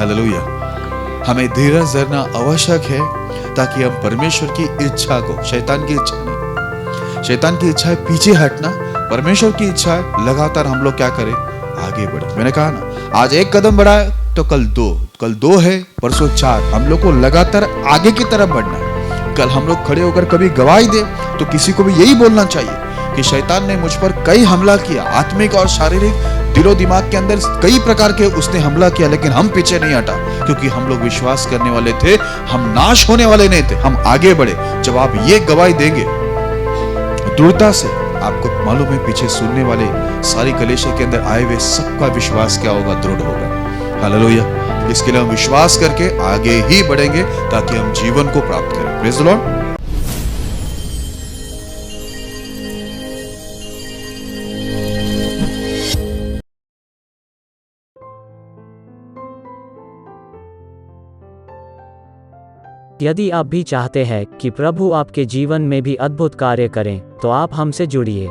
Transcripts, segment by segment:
Hallelujah. हमें धीरज धरना आवश्यक है ताकि हम परमेश्वर की इच्छा को, शैतान की इच्छा नहीं, शैतान की इच्छा है पीछे हटना, परमेश्वर की इच्छा है लगातार हम लोग क्या करें, आगे बढ़े। मैंने कहा ना, आज एक कदम बढ़ाए तो कल दो है, परसों 4। हम लोग को लगातार आगे की तरफ बढ़ना है। कल हम लोग खड़े होकर कभी गवाही दे तो किसी को भी यही बोलना चाहिए कि शैतान ने मुझ पर कई हमला किया, आत्मिक और शारीरिक, दिलो दिमाग के अंदर कई प्रकार के उसने हमला किया, लेकिन हम पीछे नहीं हटा, क्योंकि हम लोग विश्वास करने वाले थे, हम नाश होने वाले नहीं थे, हम आगे बढ़े। जब आप ये गवाही देंगे दृढ़ता से, आपको मालूम है पीछे सुनने वाले सारी कलीसिया के अंदर आए हुए सबका विश्वास क्या होगा, दृढ़ होगा। हालेलुया। इसके लिए हम विश्वास करके आगे ही बढ़ेंगे ताकि हम जीवन को प्राप्त करें। Praise the Lord. यदि आप भी चाहते हैं कि प्रभु आपके जीवन में भी अद्भुत कार्य करें, तो आप हमसे जुड़िए।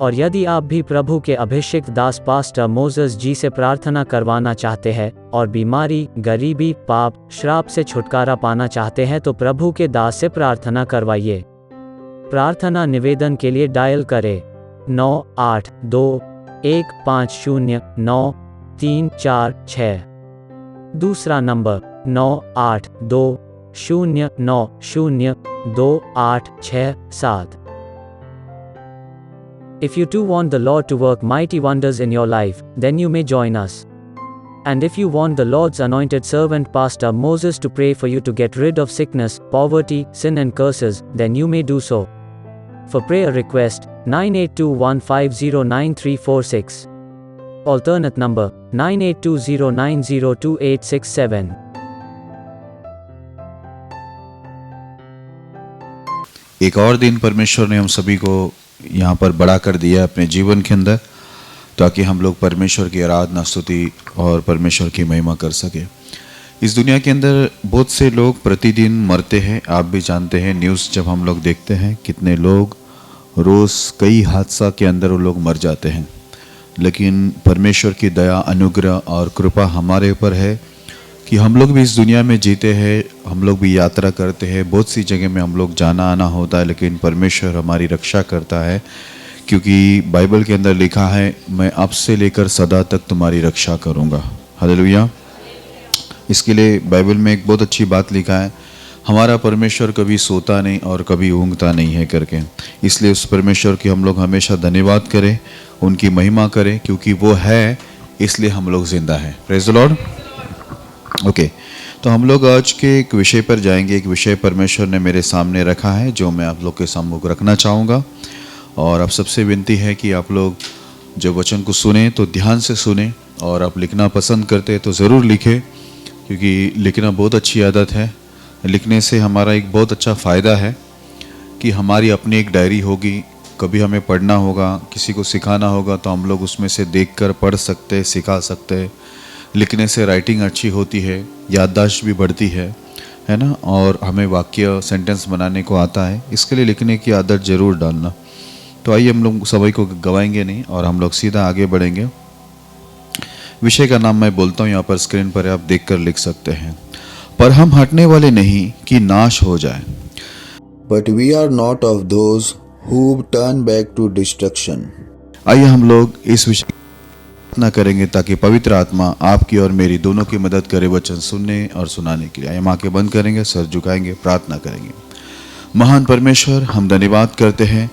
और यदि आप भी प्रभु के अभिषिक्त दास पास्टर मोसेस जी से प्रार्थना करवाना चाहते हैं और बीमारी, गरीबी, पाप, श्राप से छुटकारा पाना चाहते हैं, तो प्रभु के दास से प्रार्थना करवाइए। प्रार्थना निवेदन के लिए डायल करें 98215094346। दूसरा number 98209028667। If you too want the Lord to work mighty wonders in your life, then you may join us. And if you want the Lord's anointed servant Pastor Moses to pray for you to get rid of sickness, poverty, sin and curses, then you may do so. For prayer request, 9821509346. Alternate number, 9820902867. एक और दिन परमेश्वर ने हम सभी को यहाँ पर बड़ा कर दिया अपने जीवन के अंदर, ताकि हम लोग परमेश्वर की आराधना, स्तुति और परमेश्वर की महिमा कर सके। इस दुनिया के अंदर बहुत से लोग प्रतिदिन मरते हैं। आप भी जानते हैं, न्यूज़ जब हम लोग देखते हैं कितने लोग रोज़ कई हादसा के अंदर वो लोग मर जाते हैं। लेकिन परमेश्वर की दया, अनुग्रह और कृपा हमारे ऊपर है कि हम लोग भी इस दुनिया में जीते हैं, हम लोग भी यात्रा करते हैं, बहुत सी जगह में हम लोग जाना आना होता है, लेकिन परमेश्वर हमारी रक्षा करता है, क्योंकि बाइबल के अंदर लिखा है, मैं अब से लेकर सदा तक तुम्हारी रक्षा करूँगा। हालेलुया। इसके लिए बाइबल में एक बहुत अच्छी बात लिखा है, हमारा परमेश्वर कभी सोता नहीं और कभी ऊँघता नहीं है करके। इसलिए उस परमेश्वर की हम लोग हमेशा धन्यवाद करें, उनकी महिमा करें, क्योंकि वो है इसलिए हम लोग जिंदा हैं। Praise the Lord. ओके, तो हम लोग आज के एक विषय पर जाएंगे। एक विषय परमेश्वर ने मेरे सामने रखा है जो मैं आप लोग के सम्मुख रखना चाहूँगा। और आप सबसे विनती है कि आप लोग जो वचन को सुने तो ध्यान से सुने, और आप लिखना पसंद करते तो ज़रूर लिखें, क्योंकि लिखना बहुत अच्छी आदत है। लिखने से हमारा एक बहुत अच्छा फ़ायदा है कि हमारी अपनी एक डायरी होगी, कभी हमें पढ़ना होगा, किसी को सिखाना होगा, तो हम लोग उसमें से देखकर पढ़ सकते, सिखा सकते। लिखने से राइटिंग अच्छी होती है, याददाश्त भी बढ़ती है ना, और हमें वाक्य, सेंटेंस बनाने को आता है। इसके लिए लिखने की आदत ज़रूर डालना। तो आइए हम लोग सभी को गवाएंगे नहीं और हम लोग सीधा आगे बढ़ेंगे। विषय का नाम मैं बोलता हूँ, यहाँ पर स्क्रीन पर आप देखकर लिख सकते हैं। पर हम हटने वाले नहीं कि नाश हो जाए। But we are not of those who turn back to destruction. आइए हम लोग इस विषय प्रार्थना करेंगे ताकि पवित्र आत्मा आपकी और मेरी दोनों की मदद करे वचन सुनने और सुनाने के लिए। हम आंखें बंद करेंगे, सर झुकाएंगे, प्रार्थना करेंगे। महान परमेश्वर, हम धन्यवाद करते हैं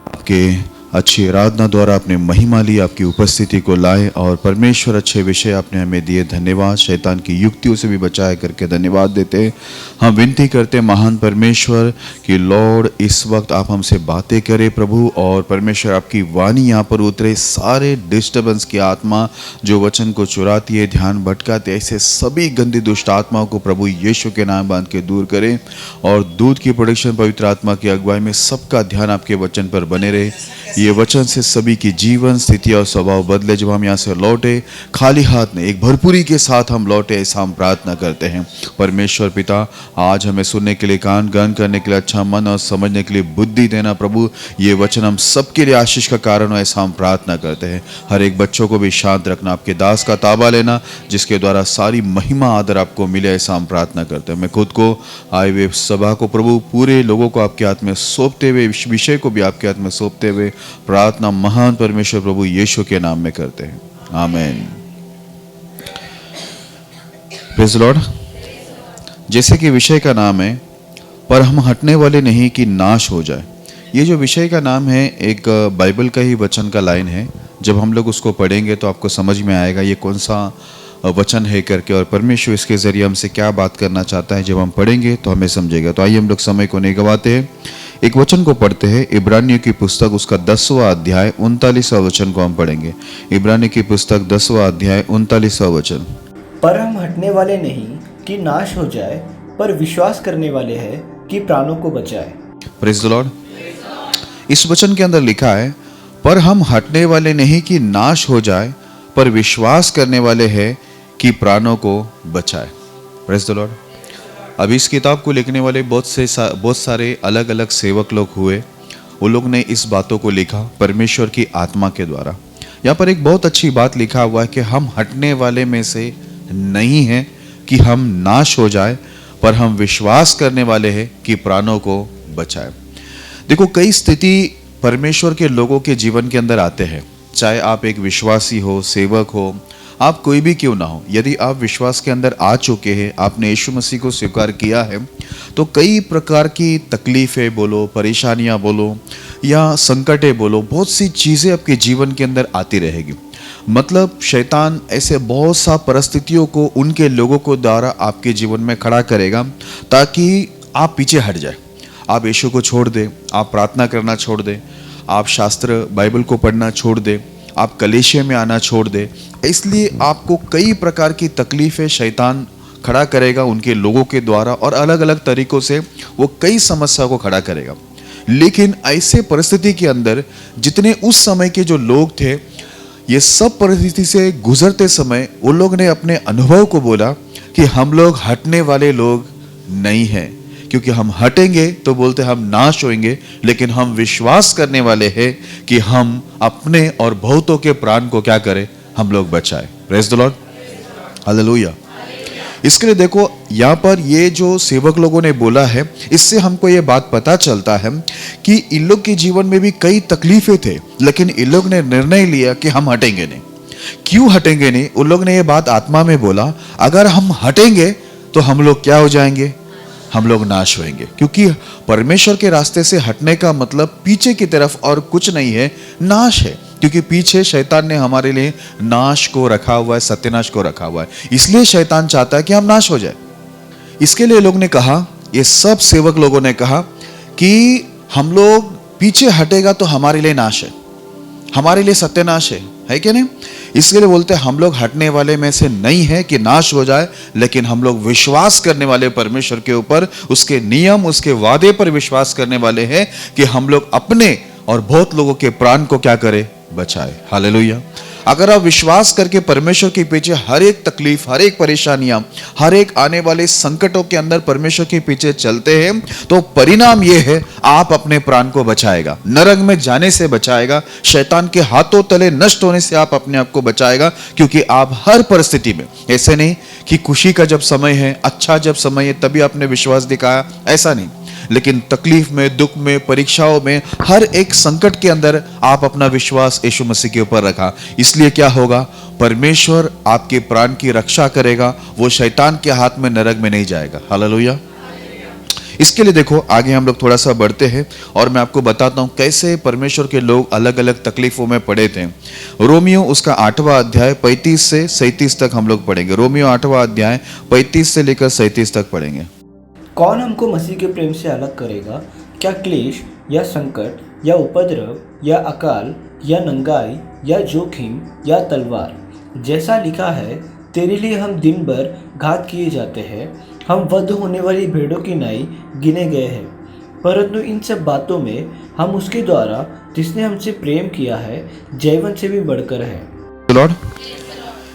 आपके अच्छी आराधना द्वारा आपने महिमा ली, आपकी उपस्थिति को लाए, और परमेश्वर अच्छे विषय आपने हमें दिए। धन्यवाद। शैतान की युक्तियों से भी बचाए करके धन्यवाद देते। हम विनती करते महान परमेश्वर कि लॉर्ड इस वक्त आप हमसे बातें करें प्रभु, और परमेश्वर आपकी वाणी यहाँ पर उतरे। सारे डिस्टर्बेंस की आत्मा जो वचन को चुराती है, ध्यान भटकाती है, ऐसे सभी गंदी दुष्ट आत्माओं को प्रभु यीशु के नाम बांध के दूर करें, और दूध की प्रोडक्शन पवित्र आत्मा की अगुवाई में सबका ध्यान आपके वचन पर बने रहे। ये वचन से सभी की जीवन स्थिति और स्वभाव बदले। जब हम यहाँ से लौटे खाली हाथ में, एक भरपूरी के साथ हम लौटे, ऐसा हम प्रार्थना करते हैं। परमेश्वर पिता, आज हमें सुनने के लिए कान, ग्रहण करने के लिए अच्छा मन और समझने के लिए बुद्धि देना प्रभु। ये वचन हम सबके लिए आशीष का कारण हो, ऐसा हम प्रार्थना करते हैं। हर एक बच्चों को भी शांत रखना, आपके दास का ताबा लेना, जिसके द्वारा सारी महिमा आदर आपको मिले, ऐसा हम प्रार्थना करते हैं। मैं खुद को, आए हुए सभा को प्रभु, पूरे लोगों को आपके हाथ में सौंपते हुए, इस विषय को भी आपके हाथ में सौंपते हुए प्रार्थना महान परमेश्वर प्रभु यीशु के नाम में करते हैं, आमीन। Praise the Lord. जैसे कि विषय का नाम है, पर हम हटने वाले नहीं कि नाश हो जाए। ये जो विषय का नाम है, एक बाइबल का ही वचन का लाइन है। जब हम लोग उसको पढ़ेंगे तो आपको समझ में आएगा ये कौन सा वचन है करके, और परमेश्वर इसके जरिए हमसे क्या बात करना चाहता है। जब हम पढ़ेंगे तो हमें समझेगा। तो आइए हम लोग समय को नहीं गवाते हैं, एक वचन को पढ़ते हैं। इब्रानियों की पुस्तक उसका 10वां अध्याय 39वां वचन को हम पढ़ेंगे। इब्रानियों की पुस्तक 10वां अध्याय 39वां वचन। पर हम हटने वाले नहीं कि नाश हो जाए, पर विश्वास करने वाले हैं कि प्राणों को बचाए। Praise the Lord. इस वचन के अंदर लिखा है, पर हम हटने वाले नहीं कि नाश हो जाए, पर विश्वास करने वाले हैं कि प्राणों को बचाए। Praise the Lord. अब इस किताब को लिखने वाले बहुत सारे अलग अलग सेवक लोग हुए। वो लोग ने इस बातों को लिखा परमेश्वर की आत्मा के द्वारा। यहाँ पर एक बहुत अच्छी बात लिखा हुआ है कि हम हटने वाले में से नहीं हैं कि हम नाश हो जाए, पर हम विश्वास करने वाले हैं कि प्राणों को बचाए। देखो, कई स्थिति परमेश्वर के लोगों के जीवन के अंदर आते हैं। चाहे आप एक विश्वासी हो, सेवक हो, आप कोई भी क्यों ना हो, यदि आप विश्वास के अंदर आ चुके हैं, आपने यीशु मसीह को स्वीकार किया है, तो कई प्रकार की तकलीफें बोलो, परेशानियां बोलो या संकटें बोलो, बहुत सी चीज़ें आपके जीवन के अंदर आती रहेगी। मतलब शैतान ऐसे बहुत सा परिस्थितियों को उनके लोगों को द्वारा आपके जीवन में खड़ा करेगा ताकि आप पीछे हट जाए, आप यीशु को छोड़ दें, आप प्रार्थना करना छोड़ दें, आप शास्त्र बाइबल को पढ़ना छोड़ दें, आप कलीसिया में आना छोड़ दें। इसलिए आपको कई प्रकार की तकलीफें शैतान खड़ा करेगा उनके लोगों के द्वारा, और अलग अलग तरीकों से वो कई समस्या को खड़ा करेगा। लेकिन ऐसे परिस्थिति के अंदर जितने उस समय के जो लोग थे, ये सब परिस्थिति से गुजरते समय वो लोग ने अपने अनुभव को बोला कि हम लोग हटने वाले लोग नहीं हैं, क्योंकि हम हटेंगे तो बोलते हम नाश होंगे, लेकिन हम विश्वास करने वाले हैं कि हम अपने और बहुतों के प्राण को क्या करें, हम लोग बचाए। Praise the Lord, hallelujah. इसके लिए देखो, यहाँ पर ये जो सेवक लोगों ने बोला है, इससे हमको ये बात पता चलता है कि इन लोग के जीवन में भी कई तकलीफें थे, लेकिन इन लोग ने निर्णय लिया कि हम हटेंगे नहीं। क्यों हटेंगे नहीं? उन लोग ने ये बात आत्मा में बोला, अगर हम हटेंगे तो हम लोग क्या हो जाएंगे, हम लोग नाश होंगे। क्योंकि परमेश्वर के रास्ते से हटने का मतलब पीछे की तरफ और कुछ नहीं है, नाश है। क्योंकि पीछे शैतान ने हमारे लिए नाश को रखा हुआ है, सत्यानाश को रखा हुआ है। इसलिए शैतान चाहता है कि हम नाश हो जाए। इसके लिए लोग ने कहा, ये सब सेवक लोगों ने कहा कि हम लोग पीछे हटेगा तो हमारे लिए नाश है, हमारे लिए सत्यानाश है कि नहीं? इसके लिए बोलते हैं हम लोग हटने वाले में से नहीं है कि नाश हो जाए, लेकिन हम लोग विश्वास करने वाले परमेश्वर के ऊपर, उसके नियम, उसके वादे पर विश्वास करने वाले हैं कि हम लोग अपने और बहुत लोगों के प्राण को क्या करें, बचाए। हालेलुया। अगर आप विश्वास करके परमेश्वर के पीछे हर एक तकलीफ, हर एक परेशानियां, हर एक आने वाले संकटों के अंदर परमेश्वर के पीछे चलते हैं, तो परिणाम यह है आप अपने प्राण को बचाएगा, नरक में जाने से बचाएगा, शैतान के हाथों तले नष्ट होने से आप अपने आप को बचाएगा। क्योंकि आप हर परिस्थिति में, ऐसे नहीं कि खुशी का जब समय है, अच्छा जब समय है तभी आपने विश्वास दिखाया, ऐसा नहीं, लेकिन तकलीफ में, दुख में, परीक्षाओं में, हर एक संकट के अंदर आप अपना विश्वास यीशु मसीह के ऊपर रखा। इसलिए क्या होगा, परमेश्वर आपके प्राण की रक्षा करेगा, वो शैतान के हाथ में नरक में नहीं जाएगा। हालेलुया। इसके लिए देखो, आगे हम लोग थोड़ा सा बढ़ते हैं और मैं आपको बताता हूं कैसे परमेश्वर के लोग अलग अलग तकलीफों में पड़े थे। रोमियो उसका 8वां अध्याय 35 से 37 तक हम लोग पढ़ेंगे। रोमियो 8वां अध्याय 35 से लेकर 37 तक पढ़ेंगे। कौन हमको मसीह के प्रेम से अलग करेगा? क्या क्लेश या संकट या उपद्रव या अकाल या नंगाई या जोखिम या तलवार? जैसा लिखा है, तेरे लिए हम दिन भर घात किए जाते हैं, हम वध होने वाली भेड़ों की नाई गिने गए हैं। परंतु इन सब बातों में हम उसके द्वारा जिसने हमसे प्रेम किया है जीवन से भी बढ़कर है। लॉर्ड,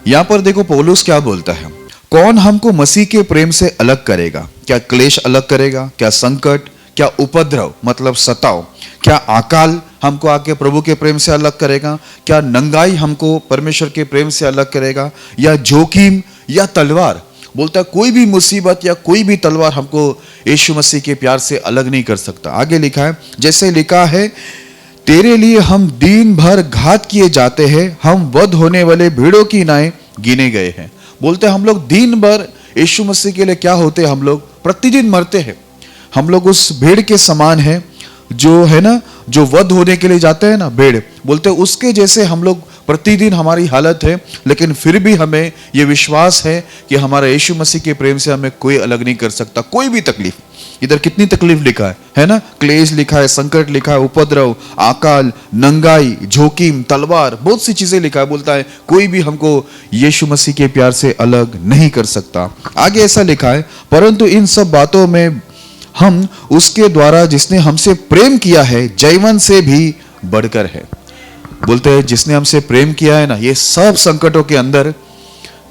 यहाँ पर देखो पौलुस क्या बोलता है, कौन हमको मसीह के प्रेम से अलग करेगा? क्या क्लेश अलग करेगा? क्या संकट? क्या उपद्रव मतलब सताव? क्या अकाल हमको आके प्रभु के प्रेम से अलग करेगा? क्या नंगाई हमको परमेश्वर के प्रेम से अलग करेगा? या जोखिम या तलवार? बोलता है कोई भी मुसीबत या कोई भी तलवार हमको यीशु मसीह के प्यार से अलग नहीं कर सकता। आगे लिखा है, जैसे लिखा है, तेरे लिए हम दिन भर घात किए जाते हैं, हम वध होने वाले भेड़ों की नाई गिने गए हैं। बोलते हैं हम लोग दिन भर यीशु मसीह के लिए क्या होते हैं, हम लोग प्रतिदिन मरते हैं। हम लोग उस भेड़ के समान है जो है ना, जो वध होने के लिए जाते हैं ना भेड़, बोलते हैं उसके जैसे हम लोग प्रतिदिन हमारी हालत है। लेकिन फिर भी हमें यह विश्वास है कि हमारा यीशु मसीह के प्रेम से हमें कोई अलग नहीं कर सकता। कोई भी तकलीफ, इधर कितनी तकलीफ लिखा है ना, क्लेश लिखा है, संकट लिखा है, उपद्रव, अकाल, नंगाई, जोखिम, तलवार, बहुत सी चीजें लिखा है। बोलता है कोई भी हमको यीशु मसीह के प्यार से अलग नहीं कर सकता। आगे ऐसा लिखा है, परंतु इन सब बातों में हम उसके द्वारा जिसने हमसे प्रेम किया है जीवन से भी बढ़कर है। बोलते हैं जिसने हमसे प्रेम किया है ना, ये सब संकटों के अंदर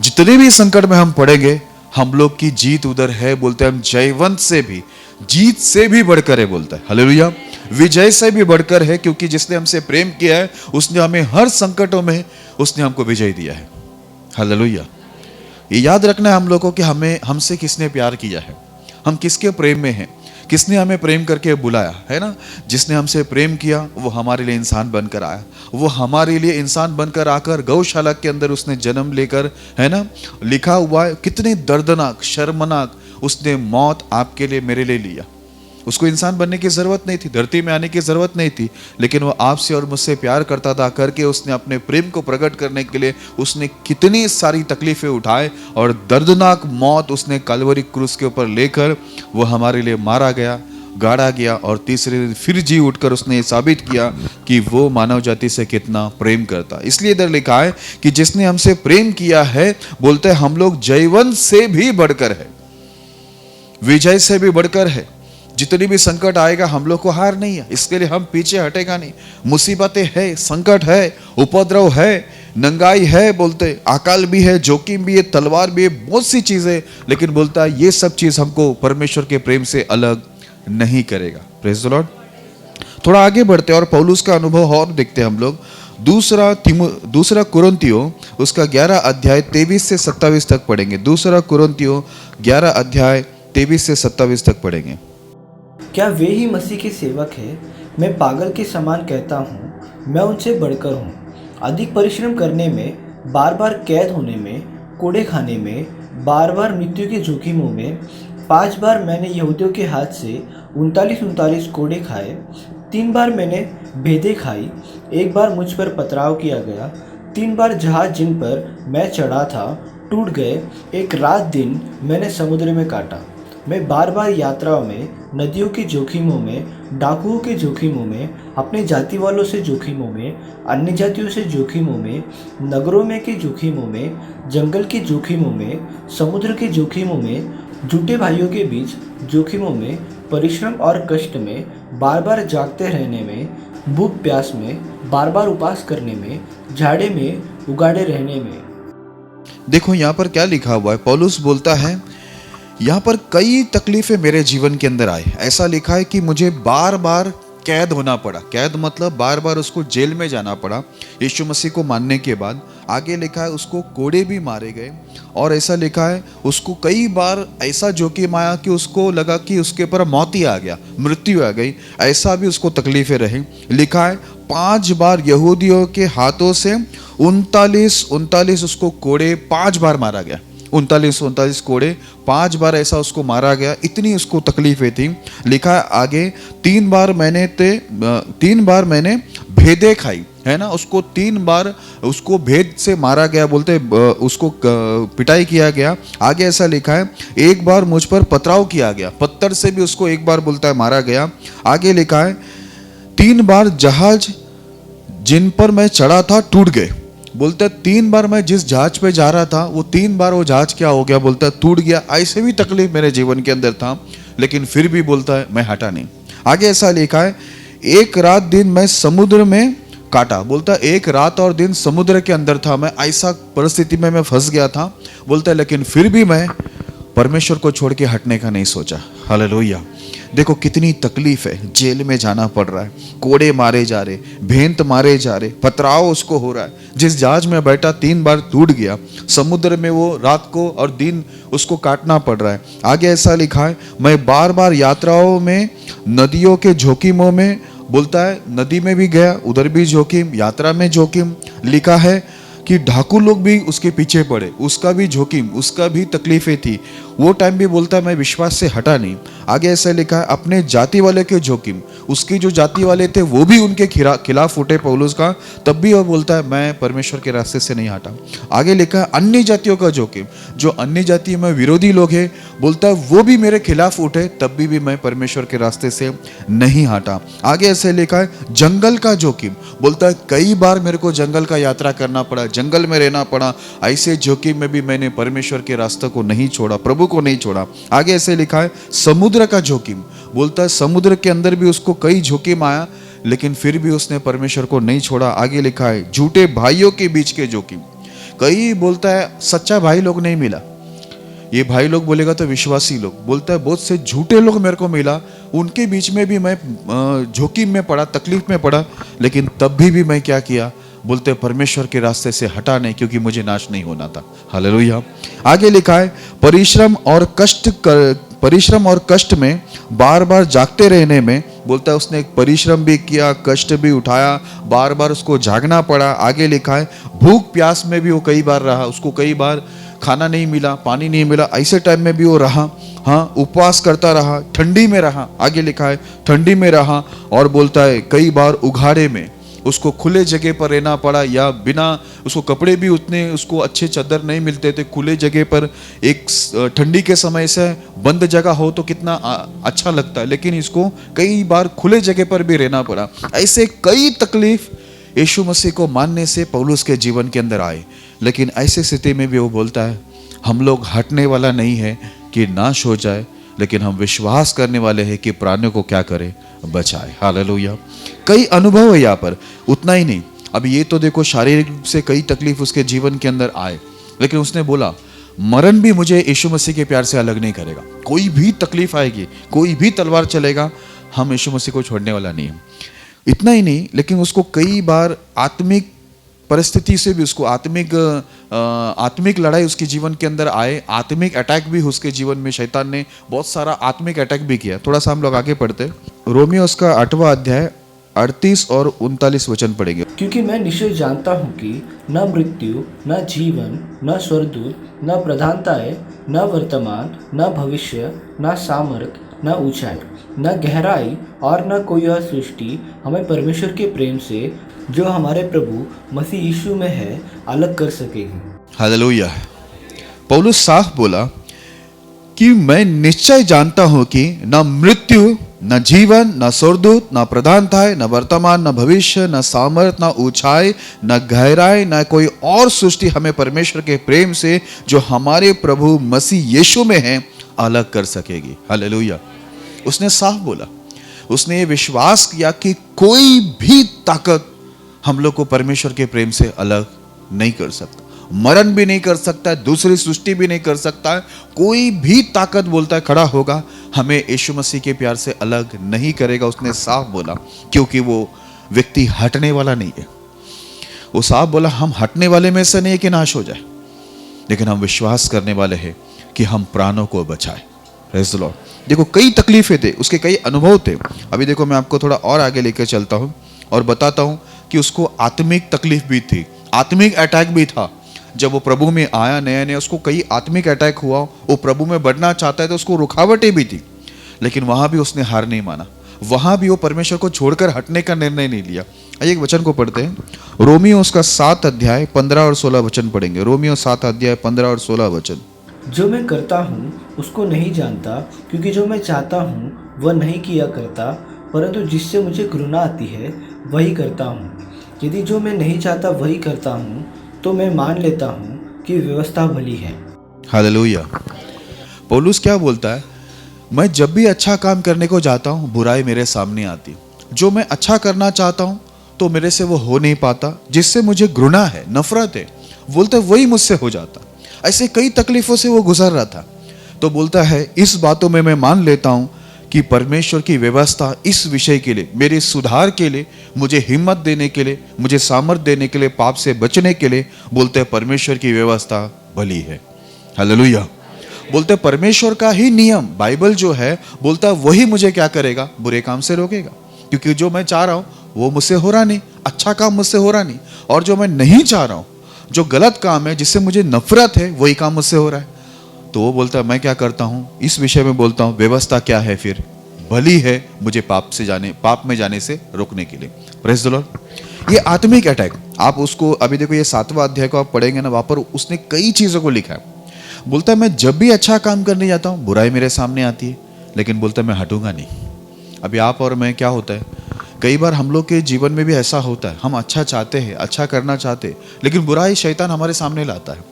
जितने भी संकट में हम पड़ेंगे, हम लोग की जीत उधर है। बोलते हैं हम जीवन से भी, जीत से भी बढ़कर है। बोलता है हालेलुया, विजय से भी बढ़कर है, क्योंकि जिसने हमसे प्रेम किया है उसने हमें हर संकटों में उसने हमको विजय दिया है। हालेलुया, ये याद रखना है हम लोगों को कि हमें हमसे किसने प्यार किया है, हम किसके प्रेम में हैं, किसने हमें प्रेम करके बुलाया है ना। जिसने हमसे प्रेम किया वो हमारे लिए इंसान बनकर आया, वो हमारे लिए इंसान बनकर आकर गौशाला के अंदर उसने जन्म लेकर, है ना, लिखा हुआ है कितनी दर्दनाक शर्मनाक उसने मौत आपके लिए मेरे लिए लिया। उसको इंसान बनने की जरूरत नहीं थी, धरती में आने की जरूरत नहीं थी, लेकिन वो आपसे और मुझसे प्यार करता था करके उसने अपने प्रेम को प्रकट करने के लिए उसने कितनी सारी तकलीफें उठाए और दर्दनाक मौत उसने कलवरी क्रूस के ऊपर लेकर वो हमारे लिए मारा गया, गाड़ा गया और तीसरे दिन फिर जी उठकर उसने ये साबित किया कि वो मानव जाति से कितना प्रेम करता। इसलिए इधर लिखा है कि जिसने हमसे प्रेम किया है, बोलते हैं हम लोग जीवन से भी बढ़कर है, विजय से भी बढ़कर है। जितनी भी संकट आएगा हम लोग को हार नहीं है, इसके लिए हम पीछे हटेगा नहीं। मुसीबतें है, संकट है, उपद्रव है, नंगाई है, बोलते अकाल भी है, जोखिम भी है, तलवार भी है, बहुत सी चीजें, लेकिन बोलता है ये सब चीज हमको परमेश्वर के प्रेम से अलग नहीं करेगा। Praise the Lord. थोड़ा आगे बढ़ते हैं और पौलुस का अनुभव और देखते हैं हम लोग। दूसरा कुरिन्थियों उसका 11 अध्याय 23 से 27 तक पढ़ेंगे। दूसरा कुरिन्थियों 11 अध्याय 23 से 27 तक पढ़ेंगे। क्या वे ही मसीह के सेवक हैं? मैं पागल के समान कहता हूँ, मैं उनसे बढ़कर हूँ। अधिक परिश्रम करने में, बार बार कैद होने में, कोड़े खाने में, बार बार मृत्यु के जोखिमों में। 5 बार मैंने यहूदियों के हाथ से 39 कोड़े खाए। 3 बार मैंने भेदे खाई। 1 बार मुझ पर पथराव किया गया। 3 बार जहाज जिन पर मैं चढ़ा था टूट गए। 1 रात दिन मैंने समुद्र में काटा। मैं बार बार यात्राओं में, नदियों के जोखिमों में, डाकुओं के जोखिमों में, अपने जाति वालों से जोखिमों में, अन्य जातियों से जोखिमों में, नगरों में के जोखिमों में, जंगल के जोखिमों में, समुद्र के जोखिमों में, झूठे भाइयों के बीच जोखिमों में, परिश्रम और कष्ट में, बार बार जागते रहने में, भूख प्यास में, बार बार उपवास करने में, झाड़े में, उगाड़े रहने में। देखो यहाँ पर क्या लिखा हुआ है। पौलुस बोलता है यहाँ पर कई तकलीफें मेरे जीवन के अंदर आई। ऐसा लिखा है कि मुझे बार बार कैद होना पड़ा। कैद मतलब बार बार उसको जेल में जाना पड़ा यीशु मसीह को मानने के बाद। आगे लिखा है उसको कोड़े भी मारे गए और ऐसा लिखा है उसको कई बार ऐसा जोखिम आया कि उसको लगा कि उसके ऊपर मौत ही आ गया, मृत्यु आ गई, ऐसा भी उसको तकलीफें रही। लिखा है 5 बार यहूदियों के हाथों से 39 उसको कोड़े 5 बार मारा गया। 39 कोड़े 5 बार ऐसा उसको मारा गया, इतनी उसको तकलीफें थी। लिखा है आगे 3 बार मैंने भेदे खाई, है ना। उसको 3 बार उसको भेद से मारा गया, बोलते उसको पिटाई किया गया। आगे ऐसा लिखा है 1 बार मुझ पर पथराव किया गया, पत्थर से भी उसको 1 बार बोलता है मारा गया। आगे लिखा है 3 बार जहाज जिन पर मैं चढ़ा था टूट गए। बोलता है 3 बार मैं जिस जहाज पे जा रहा था वो 3 बार वो जहाज क्या हो गया, बोलता है टूट गया। ऐसे भी तकलीफ मेरे जीवन के अंदर था, लेकिन फिर भी बोलता है मैं हटा नहीं। आगे ऐसा लिखा है, एक रात दिन मैं समुद्र में काटा। बोलता है एक रात और दिन समुद्र के अंदर था, मैं ऐसा परिस्थिति में मैं फंस गया था। बोलता है लेकिन फिर भी मैं परमेश्वर को छोड़ के हटने का नहीं सोचा। हालेलुया। देखो कितनी तकलीफ है, जेल में जाना पड़ रहा है, कोड़े मारे जा रहे, भेंत मारे जा रहे, पथराव उसको हो रहा है। जिस जहाज में बैठा 3 बार टूट गया, समुद्र में वो रात को और दिन उसको काटना पड़ रहा है। आगे ऐसा लिखा है, मैं बार बार यात्राओं में, नदियों के जोखिमों में, बोलता है नदी में भी गया, उधर भी जोखिम, यात्रा में जोखिम। लिखा है कि डाकू लोग भी उसके पीछे पड़े, उसका भी जोखिम, उसका भी तकलीफें थी। वो टाइम भी बोलता है मैं विश्वास से हटा नहीं। आगे ऐसा लिखा है, अपने जाति वाले के जोखिम, उसकी जो जाति वाले थे वो भी उनके खिलाफ उठे पौलुस का, तब भी वो बोलता है मैं परमेश्वर के रास्ते से नहीं हटा। आगे लिखा है अन्य जातियों का जोखिम, जो अन्य जाति में विरोधी लोग हैं, बोलता है वो भी मेरे खिलाफ उठे, तब भी मैं परमेश्वर के रास्ते से नहीं हटा। आगे ऐसे लिखा है जंगल का जोखिम, बोलता है कई बार मेरे को जंगल का यात्रा करना पड़ा, जंगल में रहना पड़ा, ऐसे जोखिम में भी मैंने परमेश्वर के रास्ते को नहीं छोड़ा, प्रभु को नहीं छोड़ा। आगे ऐसे लिखा है समुद्र का जोखिम, बोलता है समुद्र के अंदर भी उसको कई जोखिम आया, लेकिन फिर भी उसने परमेश्वर को नहीं छोड़ा। आगे लिखा है झूठे भाइयों के बीच के जोखिम, कई बोलता है सच्चा भाई लोग नहीं मिला, ये भाई लोग बोलेगा तो विश्वासी लोग, बोलता है बहुत से झूठे लोग मेरे को मिला, उनके बीच में भी मैं जोखिम में पड़ा, तकलीफ में पड़ा, लेकिन तब भी मैं क्या किया, बोलते परमेश्वर के रास्ते से हटा नहीं, क्योंकि मुझे नाश नहीं होना था। हालेलुया। आगे लिखा है परिश्रम और कष्ट में, बार बार जागते रहने में, बोलता है उसने परिश्रम भी किया, कष्ट भी उठाया, बार बार उसको जागना पड़ा। आगे लिखा है भूख प्यास में भी वो कई बार रहा, उसको कई बार खाना नहीं मिला, पानी नहीं मिला, ऐसे टाइम में भी वो रहा, हाँ उपवास करता रहा, ठंडी में रहा। आगे लिखा है ठंडी में रहा, और बोलता है कई बार उघाड़े में, उसको खुले जगह पर रहना पड़ा, या बिना उसको कपड़े भी उतने उसको अच्छे चादर नहीं मिलते थे, खुले जगह पर, एक ठंडी के समय से बंद जगह हो तो कितना अच्छा लगता है, लेकिन इसको कई बार खुले जगह पर भी रहना पड़ा। ऐसे कई तकलीफ यीशु मसीह को मानने से पौलुस के जीवन के अंदर आए, लेकिन ऐसे स्थिति में भी वो बोलता है हम लोग हटने वाला नहीं है कि नाश हो जाए, लेकिन हम विश्वास करने वाले हैं कि प्राणियों को क्या करे, बचाए। हालेलुया। कई अनुभव है यहाँ पर, उतना ही नहीं, अब ये तो देखो शारीरिक रूप से कई तकलीफ उसके जीवन के अंदर आए, लेकिन उसने बोला मरण भी मुझे यीशु मसीह के प्यार से अलग नहीं करेगा। कोई भी तकलीफ आएगी, कोई भी तलवार चलेगा, हम यीशु मसीह को छोड़ने वाला नहीं है। इतना ही नहीं, लेकिन उसको कई बार आत्मिक परिस्थिति से भी, उसको आत्मिक लड़ाई उसके जीवन के अंदर आए, आत्मिक अटैक भी उसके जीवन में, शैतान ने बहुत सारा आत्मिक अटैक भी किया। थोड़ा सा हम लोग आगे पढ़ते, रोमियो उसका 8वां अध्याय 38 और 39 वचन पढ़ेंगे। क्योंकि मैं निश्चय जानता हूँ कि न मृत्यु, न जीवन, न स्वर्गदूत, न प्रधानताएं, न वर्तमान, न भविष्य, न सामर्थ, न ऊंचाई, न गहराई और न कोई और सृष्टि हमें परमेश्वर के प्रेम से जो हमारे प्रभु मसीह यीशु में है अलग कर सकेगी। हालेलुया। पौलुस साफ बोला कि मैं निश्चय जानता हूं कि न मृत्यु, न जीवन, न स्वर्गदूत, न प्रधानताएं, न वर्तमान, न भविष्य, न सामर्थ, न ऊंचाई, न गहराई, न कोई और सृष्टि हमें परमेश्वर के प्रेम से जो हमारे प्रभु मसीह यीशु में है अलग कर सकेगी। हालेलुया। उसने साफ बोला, उसने ये विश्वास किया कि कोई भी ताकत हम लोग को परमेश्वर के प्रेम से अलग नहीं कर सकता, मरण भी नहीं कर सकता है, दूसरी सृष्टि भी नहीं कर सकता है, कोई भी ताकत बोलता है खड़ा होगा हमें यीशु मसीह के प्यार से अलग नहीं करेगा। उसने साफ बोला, क्योंकि वो व्यक्ति हटने वाला नहीं है। वो साफ बोला हम हटने वाले में से नहीं है कि नाश हो जाए, लेकिन हम विश्वास करने वाले हैं कि हम प्राणों को बचाए। Praise the Lord. देखो कई तकलीफें थे, उसके कई अनुभव थे। अभी देखो मैं आपको थोड़ा और आगे लेकर चलता हूँ और बताता हूँ कि उसको आत्मिक तकलीफ भी थी, आत्मिक अटैक भी था। जब वो प्रभु में आया नया नया, उसको कई आत्मिक अटैक हुआ, वो प्रभु में बढ़ना चाहता है तो उसको रुकावटें भी थी, लेकिन वहां भी उसने हार नहीं माना, वहां भी वो परमेश्वर को छोड़कर हटने का निर्णय नहीं लिया। आइए एक वचन को पढ़ते हैं, रोमियो उसका 7 अध्याय 15 और 16 वचन पढ़ेंगे। रोमियो 7 अध्याय 15 और 16 वचन। जो मैं करता हूँ उसको नहीं जानता, क्योंकि जो मैं चाहता हूँ वह नहीं किया करता, परंतु जिससे मुझे घृणा आती है वही करता हूँ। यदि जो मैं नहीं चाहता वही करता हूँ तो मैं मान लेता हूँ कि व्यवस्था भली है। हालेलुया। पौलुस क्या बोलता है, मैं जब भी अच्छा काम करने को जाता हूँ बुराई मेरे सामने आती। जो मैं अच्छा करना चाहता हूँ तो मेरे से वो हो नहीं पाता, जिससे मुझे घृणा है, नफरत है, बोलते वही मुझसे हो जाता। ऐसे कई तकलीफों से वो गुजर रहा था। तो बोलता है इस बातों में मैं मान लेता हूँ कि परमेश्वर की व्यवस्था इस विषय के लिए, मेरे सुधार के लिए, मुझे हिम्मत देने के लिए, मुझे सामर्थ देने के लिए, पाप से बचने के लिए, बोलते हैं परमेश्वर की व्यवस्था भली है। हालेलुया। बोलते परमेश्वर का ही नियम बाइबल जो है, बोलता वही मुझे क्या करेगा, बुरे काम से रोकेगा। क्योंकि जो मैं चाह रहा हूं वो मुझसे हो रहा नहीं, अच्छा काम मुझसे हो रहा नहीं, और जो मैं नहीं चाह रहा हूं, जो गलत काम है, जिससे मुझे नफरत है, वही काम मुझसे हो रहा है। तो वो बोलता है मैं क्या करता हूं, इस विषय में बोलता हूं व्यवस्था क्या है फिर, भली है, मुझे पाप में जाने से रोकने के लिए। Praise the Lord. ये आत्मिक अटैक, आप उसको अभी देखो, ये 7वां अध्याय को आप पढ़ेंगे ना, वहां पर उसने कई चीजों को लिखा है। बोलता है मैं जब भी अच्छा काम करने जाता हूं बुराई मेरे सामने आती है, लेकिन बोलता है मैं हटूंगा नहीं। अभी आप और मैं क्या होता है, कई बार हम लोग के जीवन में भी ऐसा होता है, हम अच्छा चाहते हैं, अच्छा करना चाहते हैं, लेकिन बुराई शैतान हमारे सामने लाता है।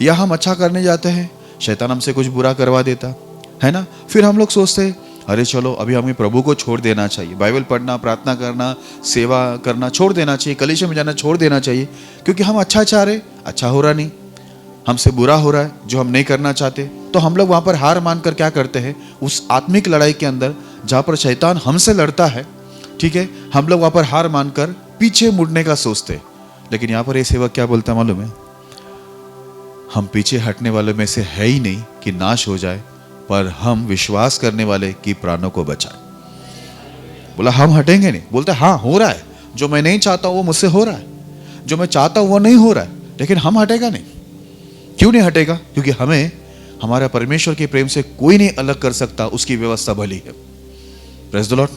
या हम अच्छा करने जाते हैं, शैतान हमसे कुछ बुरा करवा देता है ना। फिर हम लोग सोचते हैं अरे चलो अभी हमें प्रभु को छोड़ देना चाहिए, बाइबल पढ़ना, प्रार्थना करना, सेवा करना छोड़ देना चाहिए, कलीसिया में जाना छोड़ देना चाहिए, क्योंकि हम अच्छा चाह रहे, अच्छा हो रहा नहीं, हमसे बुरा हो रहा है जो हम नहीं करना चाहते। तो हम लोग वहां पर हार मानकर क्या करते हैं, उस आत्मिक लड़ाई के अंदर जहां पर शैतान हमसे लड़ता है, ठीक है, हम लोग वहां पर हार मानकर पीछे मुड़ने का सोचते। लेकिन यहां पर ये सेवक क्या बोलता है मालूम है, हम पीछे हटने वालों में से है ही नहीं कि नाश हो जाए, पर हम विश्वास करने वाले की प्राणों को बचाए। बोला हम हटेंगे नहीं। बोलते हाँ हो रहा है, जो मैं नहीं चाहता वो मुझसे हो रहा है, जो मैं चाहता हूं वो नहीं हो रहा है, लेकिन हम हटेगा नहीं। क्यों नहीं हटेगा? क्योंकि हमें हमारा परमेश्वर के प्रेम से कोई नहीं अलग कर सकता, उसकी व्यवस्था भली है। Praise the Lord.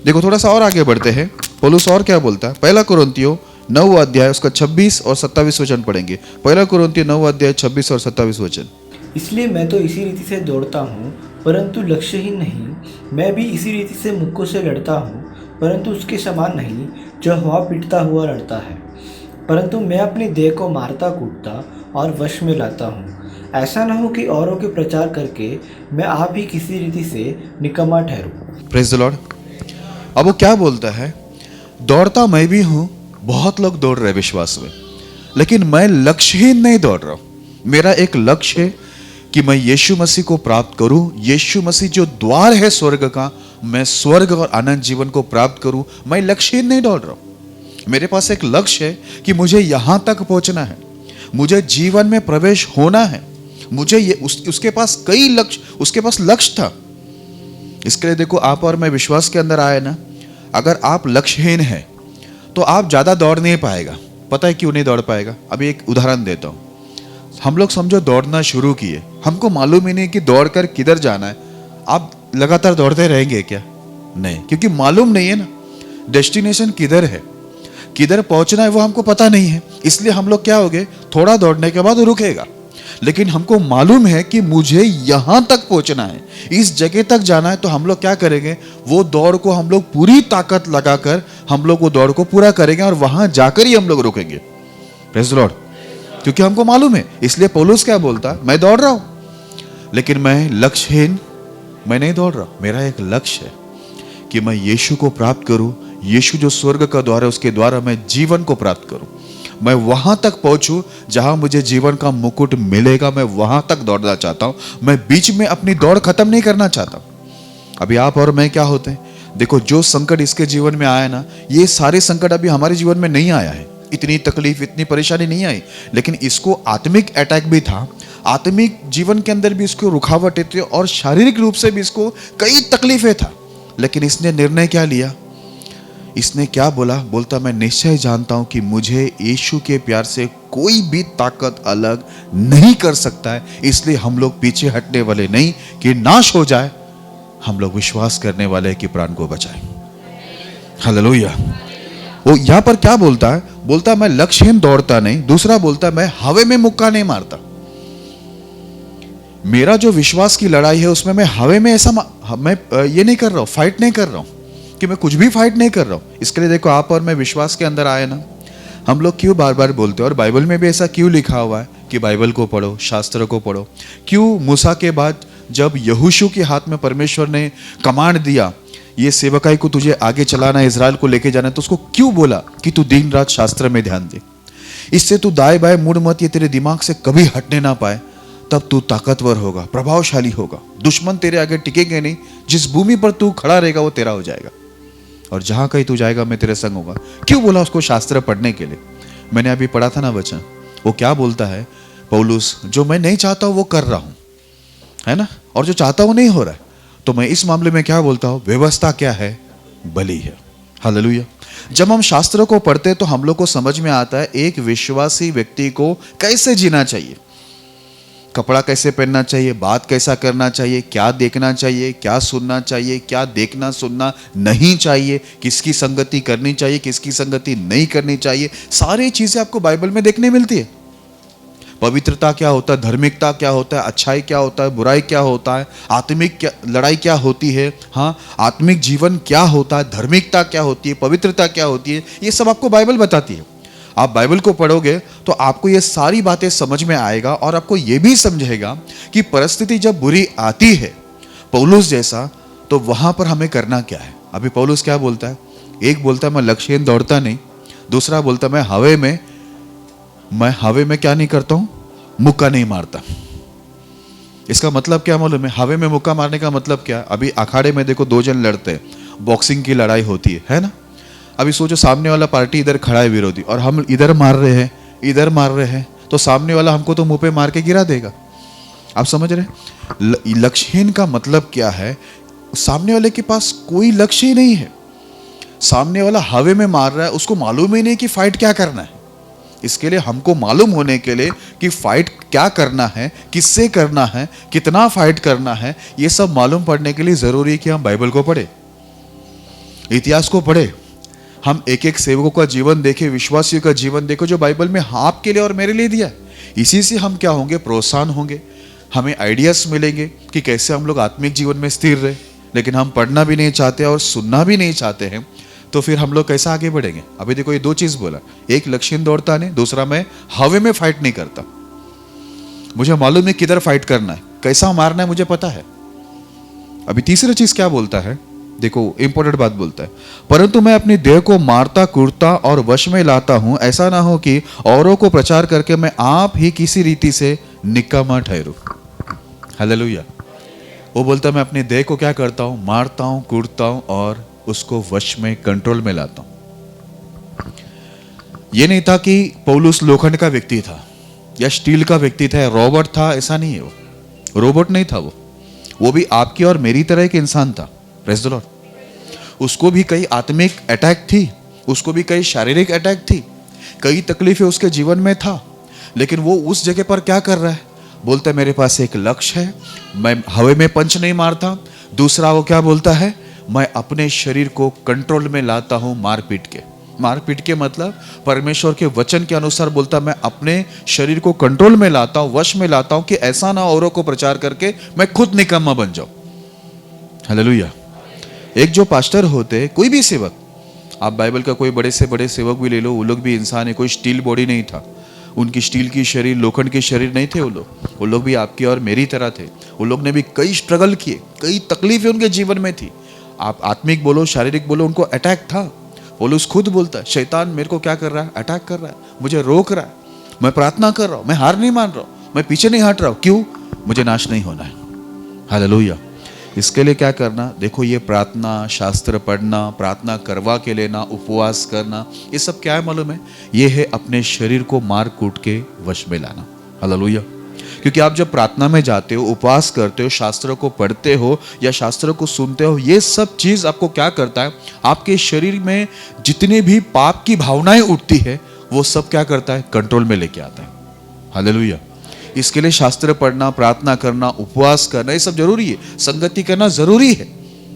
देखो थोड़ा सा और आगे बढ़ते हैं, पौलुस और क्या बोलता है। 1 कुरिन्थियों 9 अध्याय उसका 26 और 27 वचन पढ़ेंगे। 1 कुरिन्थियों 9 अध्याय 26 और 27 वचन। इसलिए मैं तो इसी रीति से दौड़ता हूँ परंतु लक्ष्यहीन नहीं, मैं भी इसी रीति से मुक्कों से लड़ता हूँ परंतु उसके समान नहीं जो हवा पीटता हुआ लड़ता है, परंतु मैं अपनी देह को मारता कूटता और वश में लाता हूँ, ऐसा ना हो कि औरों के प्रचार करके मैं आप ही किसी रीति से निकम्मा ठहरूं। Praise the Lord. अब वो क्या बोलता है, दौड़ता मैं भी हूं, बहुत लोग दौड़ रहे विश्वास में, लेकिन मैं लक्ष्यहीन नहीं दौड़ रहा हूं। मेरा एक लक्ष्य है कि मैं यीशु मसीह को प्राप्त करूं। यीशु मसीह जो द्वार है स्वर्ग का, मैं स्वर्ग और अनंत जीवन को प्राप्त करूं। मैं लक्ष्यहीन नहीं दौड़ रहा हूं। मेरे पास एक लक्ष्य है कि मुझे यहां तक पहुंचना है, मुझे जीवन में प्रवेश होना है। मुझे ये उसके पास कई लक्ष्य, उसके पास लक्ष्य था। इसके लिए देखो आप और मैं विश्वास के अंदर आए ना, अगर आप लक्ष्यहीन हैं तो आप ज्यादा दौड़ नहीं पाएगा। पता है क्यों नहीं दौड़ पाएगा? अभी एक उदाहरण देता हूं। हम लोग समझो दौड़ना शुरू किए, हमको मालूम ही नहीं कि दौड़कर किधर जाना है। आप लगातार दौड़ते रहेंगे क्या? नहीं, क्योंकि मालूम नहीं है ना डेस्टिनेशन किधर है, किधर पहुंचना है, वो हमको पता नहीं है। इसलिए हम लोग क्या हो गए, थोड़ा दौड़ने के बाद रुकेगा। लेकिन हमको मालूम है कि मुझे यहां तक पहुंचना है, इस जगह तक जाना है, तो हम लोग क्या करेंगे, वो दौड़ को हम लोग पूरी ताकत लगाकर हम लोग वो दौड़ को पूरा करेंगे और वहां जाकर ही हम लोग रुकेंगे। Praise the Lord. क्योंकि हमको मालूम है। इसलिए पौलुस क्या बोलता, मैं दौड़ रहा हूं लेकिन मैं लक्ष्यहीन मैं नहीं दौड़ रहा। मेरा एक लक्ष्य है कि मैं यीशु को प्राप्त करूं। यीशु जो स्वर्ग का द्वार है, उसके द्वारा मैं जीवन को प्राप्त करूं। मैं वहां तक पहुंचूं जहां मुझे जीवन का मुकुट मिलेगा। मैं वहां तक दौड़ना चाहता हूं। मैं बीच में अपनी दौड़ खत्म नहीं करना चाहता। अभी आप और मैं क्या होते हैं, देखो जो संकट इसके जीवन में आया ना, ये सारे संकट अभी हमारे जीवन में नहीं आया है। इतनी तकलीफ, इतनी परेशानी नहीं आई, लेकिन इसको आत्मिक अटैक भी था। आत्मिक जीवन के अंदर भी इसको रुकावटें थी और शारीरिक रूप से भी इसको कई तकलीफें था। लेकिन इसने निर्णय क्या लिया, इसने क्या बोला, बोलता मैं निश्चय जानता हूं कि मुझे यीशु के प्यार से कोई भी ताकत अलग नहीं कर सकता है। इसलिए हम लोग पीछे हटने वाले नहीं कि नाश हो जाए, हम लोग विश्वास करने वाले कि प्राण को बचाए। हालेलुया। वो यहां पर क्या बोलता है, बोलता मैं लक्ष्यहीन दौड़ता नहीं। दूसरा बोलता मैं हवा में मुक्का नहीं मारता। मेरा जो विश्वास की लड़ाई है उसमें मैं हवा में ऐसा मैं ये नहीं कर रहा हूं, फाइट नहीं कर रहा हूं कि मैं कुछ भी फाइट नहीं कर रहा हूं। इसके लिए देखो आप और मैं विश्वास के अंदर आए ना, हम लोग क्यों बार बार बोलते हैं, और बाइबल में भी ऐसा क्यों लिखा हुआ है कि बाइबल को पढ़ो, शास्त्र को पढ़ो। क्यों मूसा के बाद जब यहोशू के हाथ में परमेश्वर ने कमांड दिया, ये सेवकाई को तुझे आगे चलाना, इजराइल को लेके जाना, तो उसको क्यों बोला कि तू दिन रात शास्त्र में ध्यान दे, इससे तू दाएं बाएं मुड़ मत, ये तेरे दिमाग से कभी हटने ना पाए, तब तू ताकतवर होगा, प्रभावशाली होगा, दुश्मन तेरे आगे टिकेंगे नहीं, जिस भूमि पर तू खड़ा रहेगा वो तेरा हो जाएगा, और जहां कहीं तू जाएगा मैं तेरे संग होगा। क्यों बोला उसको शास्त्र पढ़ने के लिए? मैंने अभी पढ़ा था ना वचन, वो क्या बोलता है पौलुस, जो मैं नहीं चाहता हूं वो कर रहा हूं, है ना, और जो चाहता हूं नहीं हो रहा है। तो मैं इस मामले में क्या बोलता हूं, व्यवस्था क्या है, बलि है। हालेलुया। जब हम शास्त्र को पढ़ते हैं तो हम लोग को समझ में आता है एक विश्वासी व्यक्ति को कैसे जीना चाहिए, कपड़ा कैसे पहनना चाहिए, बात कैसा करना चाहिए, क्या देखना चाहिए, क्या सुनना चाहिए, क्या देखना सुनना नहीं चाहिए, किसकी संगति करनी चाहिए, किसकी संगति नहीं करनी चाहिए, सारी चीजें आपको बाइबल में देखने मिलती है। पवित्रता क्या होता है, धार्मिकता क्या होता है, अच्छाई क्या होता है, बुराई क्या होता है, आत्मिक क्या लड़ाई क्या होती है, हाँ आत्मिक जीवन क्या होता है, धार्मिकता क्या होती है, पवित्रता क्या होती है, ये सब आपको बाइबल बताती है। आप बाइबल को पढ़ोगे तो आपको ये सारी बातें समझ में आएगा, और आपको ये भी समझेगा कि परिस्थिति जब बुरी आती है पौलुस जैसा, तो वहां पर हमें करना क्या है। अभी पौलुस क्या बोलता है, एक बोलता है मैं लक्ष्यहीन दौड़ता नहीं, दूसरा बोलता है मैं हवे में क्या नहीं करता हूं, मुक्का नहीं मारता। इसका मतलब क्या मालूम है, हवे में मुक्का मारने का मतलब क्या? अभी अखाड़े में देखो दो जन लड़ते हैं, बॉक्सिंग की लड़ाई होती है ना। अभी सोचो सामने वाला पार्टी इधर खड़ा है विरोधी, और हम इधर मार रहे हैं, तो सामने वाला हमको तो मुंह पे मार के गिरा देगा। आप समझ रहे? लक्ष्यहीन का मतलब क्या है, सामने वाले के पास कोई लक्ष्य ही नहीं है, सामने वाला हवे में मार रहा है, उसको मालूम ही नहीं कि फाइट क्या करना है। इसके लिए हमको मालूम होने के लिए कि फाइट क्या करना है, किससे करना है, कितना फाइट करना है, ये सब मालूम पड़ने के लिए जरूरी है कि हम बाइबल को पढ़े, इतिहास को पढ़े, हम एक एक सेवकों का जीवन देखें, विश्वासियों का जीवन देखो जो बाइबल में आपके लिए और मेरे लिए दिया। इसी से हम क्या होंगे, प्रोत्साहन होंगे, हमें आइडियाज मिलेंगे कि कैसे हम लोग आत्मिक जीवन में स्थिर रहे। लेकिन हम पढ़ना भी नहीं चाहते और सुनना भी नहीं चाहते हैं, तो फिर हम लोग कैसे आगे बढ़ेंगे? अभी देखो ये दो चीज बोला, एक लक्ष्यहीन दौड़ता नहीं, दूसरा मैं हवे में फाइट नहीं करता। मुझे मालूम है किधर फाइट करना है, कैसा मारना है, मुझे पता है। अभी तीसरी चीज क्या बोलता है, देखो इंपॉर्टेंट बात बोलता है, परंतु मैं अपनी देह को मारता कूटता और वश में लाता हूं, ऐसा ना हो कि औरों को प्रचार करके मैं आप ही किसी रीति से निकम्मा ठहरूं। हालेलुया। वो बोलता है मैं अपनी देह को क्या करता हूं, मारता हूं, कूटता हूं और उसको वश में, कंट्रोल में लाता हूं। ये नहीं था कि पौलुस लोखंड का व्यक्ति था या स्टील का व्यक्ति था, रोबोट था, ऐसा नहीं है। वो रोबोट नहीं था, वो भी आपकी और मेरी तरह एक इंसान था। Praise the Lord. उसको भी कई आत्मिक अटैक थी, उसको भी कई शारीरिक अटैक थी, कई तकलीफें उसके जीवन में था, लेकिन वो उस जगह पर क्या कर रहा है, बोलता है मेरे पास एक लक्ष्य है, मैं हवे में पंच नहीं मारता। दूसरा वो क्या बोलता है, मैं अपने शरीर को कंट्रोल में लाता हूं मारपीट के मतलब परमेश्वर के वचन के अनुसार बोलता, मैं अपने शरीर को कंट्रोल में लाता हूं, वश में लाता हूं कि ऐसा ना औरों को प्रचार करके मैं खुद निकम्मा बन जाऊं। हालेलुया। एक जो पास्टर होते, कोई भी सेवक, आप बाइबल का कोई बड़े से बड़े सेवक भी ले लो, वो लोग भी इंसान है, कोई स्टील बॉडी नहीं था, उनकी स्टील की शरीर, लोखंड के शरीर नहीं थे वो लोग भी आपकी और मेरी तरह थे। वो लोग ने भी कई स्ट्रगल किए, कई तकलीफें उनके जीवन में थी। आप आत्मिक बोलो, शारीरिक बोलो, उनको अटैक था। पौलुस खुद बोलता है, शैतान मेरे को क्या कर रहा है, अटैक कर रहा है, मुझे रोक रहा है, मैं प्रार्थना कर रहा हूं, मैं हार नहीं मान रहा हूं, मैं पीछे नहीं हट रहा हूं। क्यों? मुझे नाश नहीं होना है। हालेलुया। इसके लिए क्या करना, देखो ये प्रार्थना, शास्त्र पढ़ना, प्रार्थना करवा के लेना, उपवास करना, ये सब क्या है मालूम है, ये है अपने शरीर को मार कूट के वश में लाना। हालेलुया। क्योंकि आप जब प्रार्थना में जाते हो, उपवास करते हो, शास्त्रों को पढ़ते हो या शास्त्रों को सुनते हो, ये सब चीज आपको क्या करता है, आपके शरीर में जितने भी पाप की भावनाएं उठती है वो सब क्या करता है, कंट्रोल में लेके आता है। हालेलुया। इसके लिए शास्त्र पढ़ना, प्रार्थना करना, उपवास करना, ये सब जरूरी है, संगति करना जरूरी है।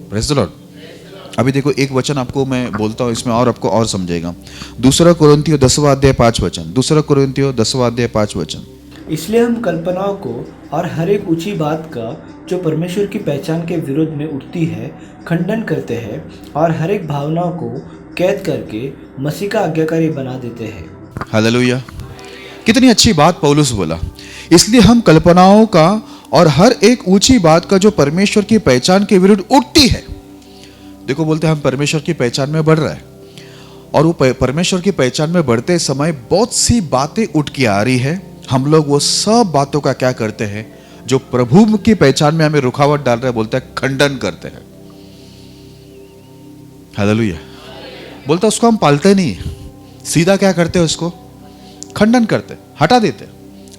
Praise the Lord. अभी देखो एक वचन आपको मैं बोलता हूं, इसमें और आपको और समझेगा। 2 कोरिन्थियों 10वां अध्याय 5 वचन। 2 कोरिन्थियों 10वां अध्याय 5 वचन। इसलिए हम कल्पनाओं को और हर एक ऊंची बात का जो परमेश्वर की पहचान के विरोध में उठती है खंडन करते हैं, और हर एक भावनाओं को कैद करके मसीह का आज्ञाकारी बना देते हैं। हालेलुया। कितनी अच्छी बात पौलुस बोला। इसलिए हम कल्पनाओं का और हर एक ऊंची बात का जो परमेश्वर की पहचान के विरुद्ध उठती है। देखो बोलते हैं हम परमेश्वर की पहचान में बढ़ रहा है, और वो परमेश्वर की पहचान में बढ़ते समय बहुत सी बातें उठ के आ रही है। हम लोग वो सब बातों का क्या करते हैं, जो प्रभु की पहचान में हमें रुकावट डाल रहे हैं, बोलते हैं खंडन करते हैं। हालेलुया। बोलते उसको हम पालते नहीं है, सीधा क्या करते हैं, उसको खंडन करते, हटा देते।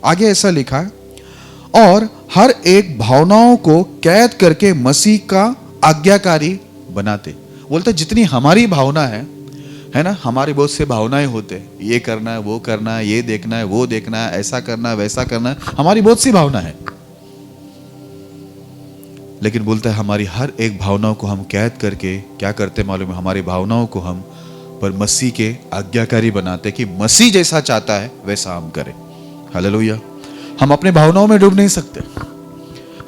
आगे ऐसा लिखा है, और हर एक भावनाओं को कैद करके मसीह का आज्ञाकारी बनाते। बोलते जितनी हमारी भावना है ना, हमारी बहुत से भावनाएं होते हैं, ये करना है, वो करना है, ये देखना है, वो देखना है, ऐसा करना है, वैसा करना है, हमारी बहुत सी भावना है। लेकिन बोलता है हमारी हर एक भावनाओं को हम कैद करके क्या करते मालूम है, हमारी भावनाओं को हम पर मसीह के आज्ञाकारी बनाते कि मसीह जैसा चाहता है वैसा हम करें। हालेलुया। हम अपने भावनाओं में डूब नहीं सकते।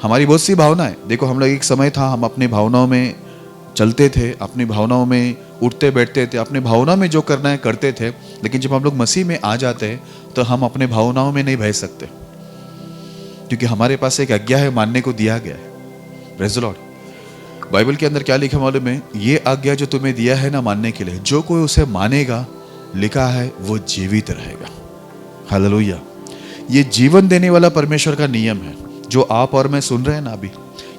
हमारी बहुत सी भावनाएं, देखो हम लोग एक समय था हम अपनी भावनाओं में चलते थे, अपनी भावनाओं में उठते बैठते थे, अपने भावना में जो करना है करते थे। लेकिन जब हम लोग मसीह में आ जाते हैं तो हम अपने भावनाओं में नहीं बह सकते, क्योंकि हमारे पास एक आज्ञा है, मानने को दिया गया है। Praise the Lord. बाइबल के अंदर क्या लिखा मालूम है, ये आज्ञा जो तुम्हें दिया है ना मानने के लिए, जो कोई उसे मानेगा, लिखा है वो जीवित रहेगा। हालेलुया। ये जीवन देने वाला परमेश्वर का नियम है, जो आप और मैं सुन रहे हैं ना अभी,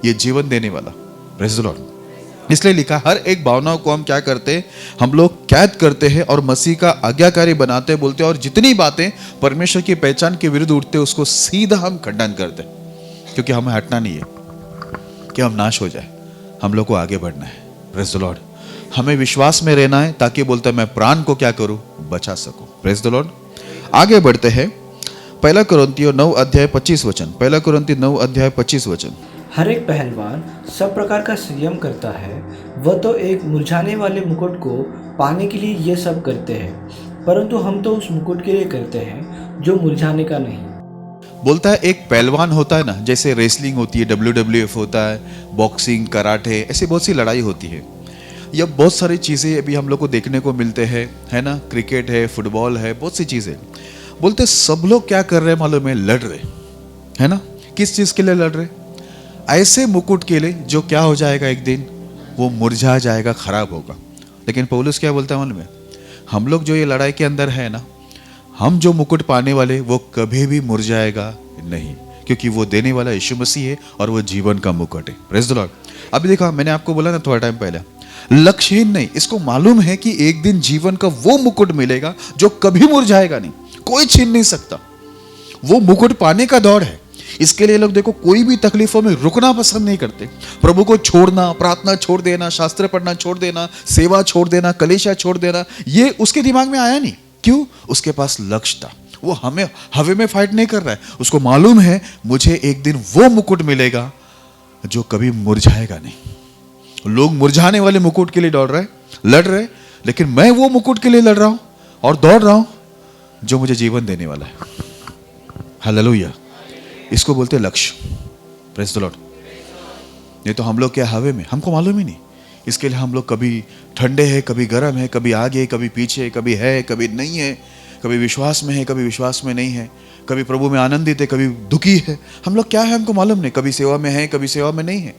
ये जीवन देने वाला। Praise the Lord. इसलिए लिखा हर एक भावनाओं को हम क्या करते हैं, हम लोग कैद करते हैं और मसीह का आज्ञाकारी बनाते, बोलते हैं, और जितनी बातें परमेश्वर की पहचान के विरुद्ध उठते उसको सीधा हम खंडन करते, क्योंकि हमें हटना नहीं है कि हम नाश हो जाए, हम लोग को आगे बढ़ना है। Praise the Lord. हमें विश्वास में रहना है, ताकि बोलता है मैं प्राण को क्या करूं, बचा सकूं। Praise the Lord. आगे बढ़ते हैं, 1 कुरिन्थियों 9 अध्याय 25 वचन। 1 कुरिन्थियों 9 अध्याय 25 वचन। हर एक पहलवान सब प्रकार का संयम करता है, वह तो एक मुरझाने वाले मुकुट को पाने के लिए ये सब करते हैं, परंतु हम तो उस मुकुट के लिए करते हैं जो मुरझाने का नहीं। बोलता है एक पहलवान होता है ना, जैसे रेसलिंग होती है, WWF होता है, बॉक्सिंग, कराटे, ऐसी बहुत सी लड़ाई होती है। यह बहुत सारी चीज़ें अभी हम लोग को देखने को मिलते हैं, है ना, क्रिकेट है, फुटबॉल है, बहुत सी चीज़ें। बोलते सब लोग क्या कर रहे हैं मालूम है, लड़ रहे, है ना। किस चीज़ के लिए लड़ रहे, ऐसे मुकुट के लिए जो क्या हो जाएगा, एक दिन वो मुरझा जाएगा, खराब होगा। लेकिन पौलुस क्या बोलता है मालूम है, हम लोग जो ये लड़ाई के अंदर है ना, हम जो मुकुट पाने वाले, वो कभी भी मुरझाएगा नहीं, क्योंकि वो देने वाला यीशु मसीह है और वो जीवन का मुकुट है। Praise the Lord. अभी देखा, मैंने आपको बोला ना थोड़ा टाइम पहले, लक्ष्यहीन नहीं, इसको मालूम है कि एक दिन जीवन का वो मुकुट मिलेगा जो कभी मुरझाएगा नहीं, कोई छीन नहीं सकता। वो मुकुट पाने का दौड़ है। इसके लिए लोग देखो कोई भी तकलीफों में रुकना पसंद नहीं करते। प्रभु को छोड़ना, प्रार्थना छोड़ देना, शास्त्र पढ़ना छोड़ देना, सेवा छोड़ देना, कलीसिया छोड़ देना, ये उसके दिमाग में आया नहीं। क्यों? उसके पास लक्ष्य था। वो हमें हवे में फाइट नहीं कर रहा है, उसको मालूम है मुझे एक दिन वो मुकुट मिलेगा जो कभी मुरझाएगा नहीं। लोग मुरझाने वाले मुकुट के लिए दौड़ रहे, लड़ रहे, लेकिन मैं वो मुकुट के लिए लड़ रहा हूं और दौड़ रहा हूं जो मुझे जीवन देने वाला है। हालेलुया। इसको बोलते हैं लक्ष्य। Praise the Lord. नहीं तो हम लोग क्या हवे में, हमको मालूम ही नहीं। इसके लिए हम लोग कभी ठंडे हैं, कभी गर्म है, कभी आगे, कभी पीछे, कभी है, कभी नहीं है, कभी विश्वास में है, कभी विश्वास में नहीं है, कभी प्रभु में आनंदित है, कभी दुखी है। हम लोग क्या है हमको मालूम नहीं, कभी सेवा में है, कभी सेवा में नहीं है,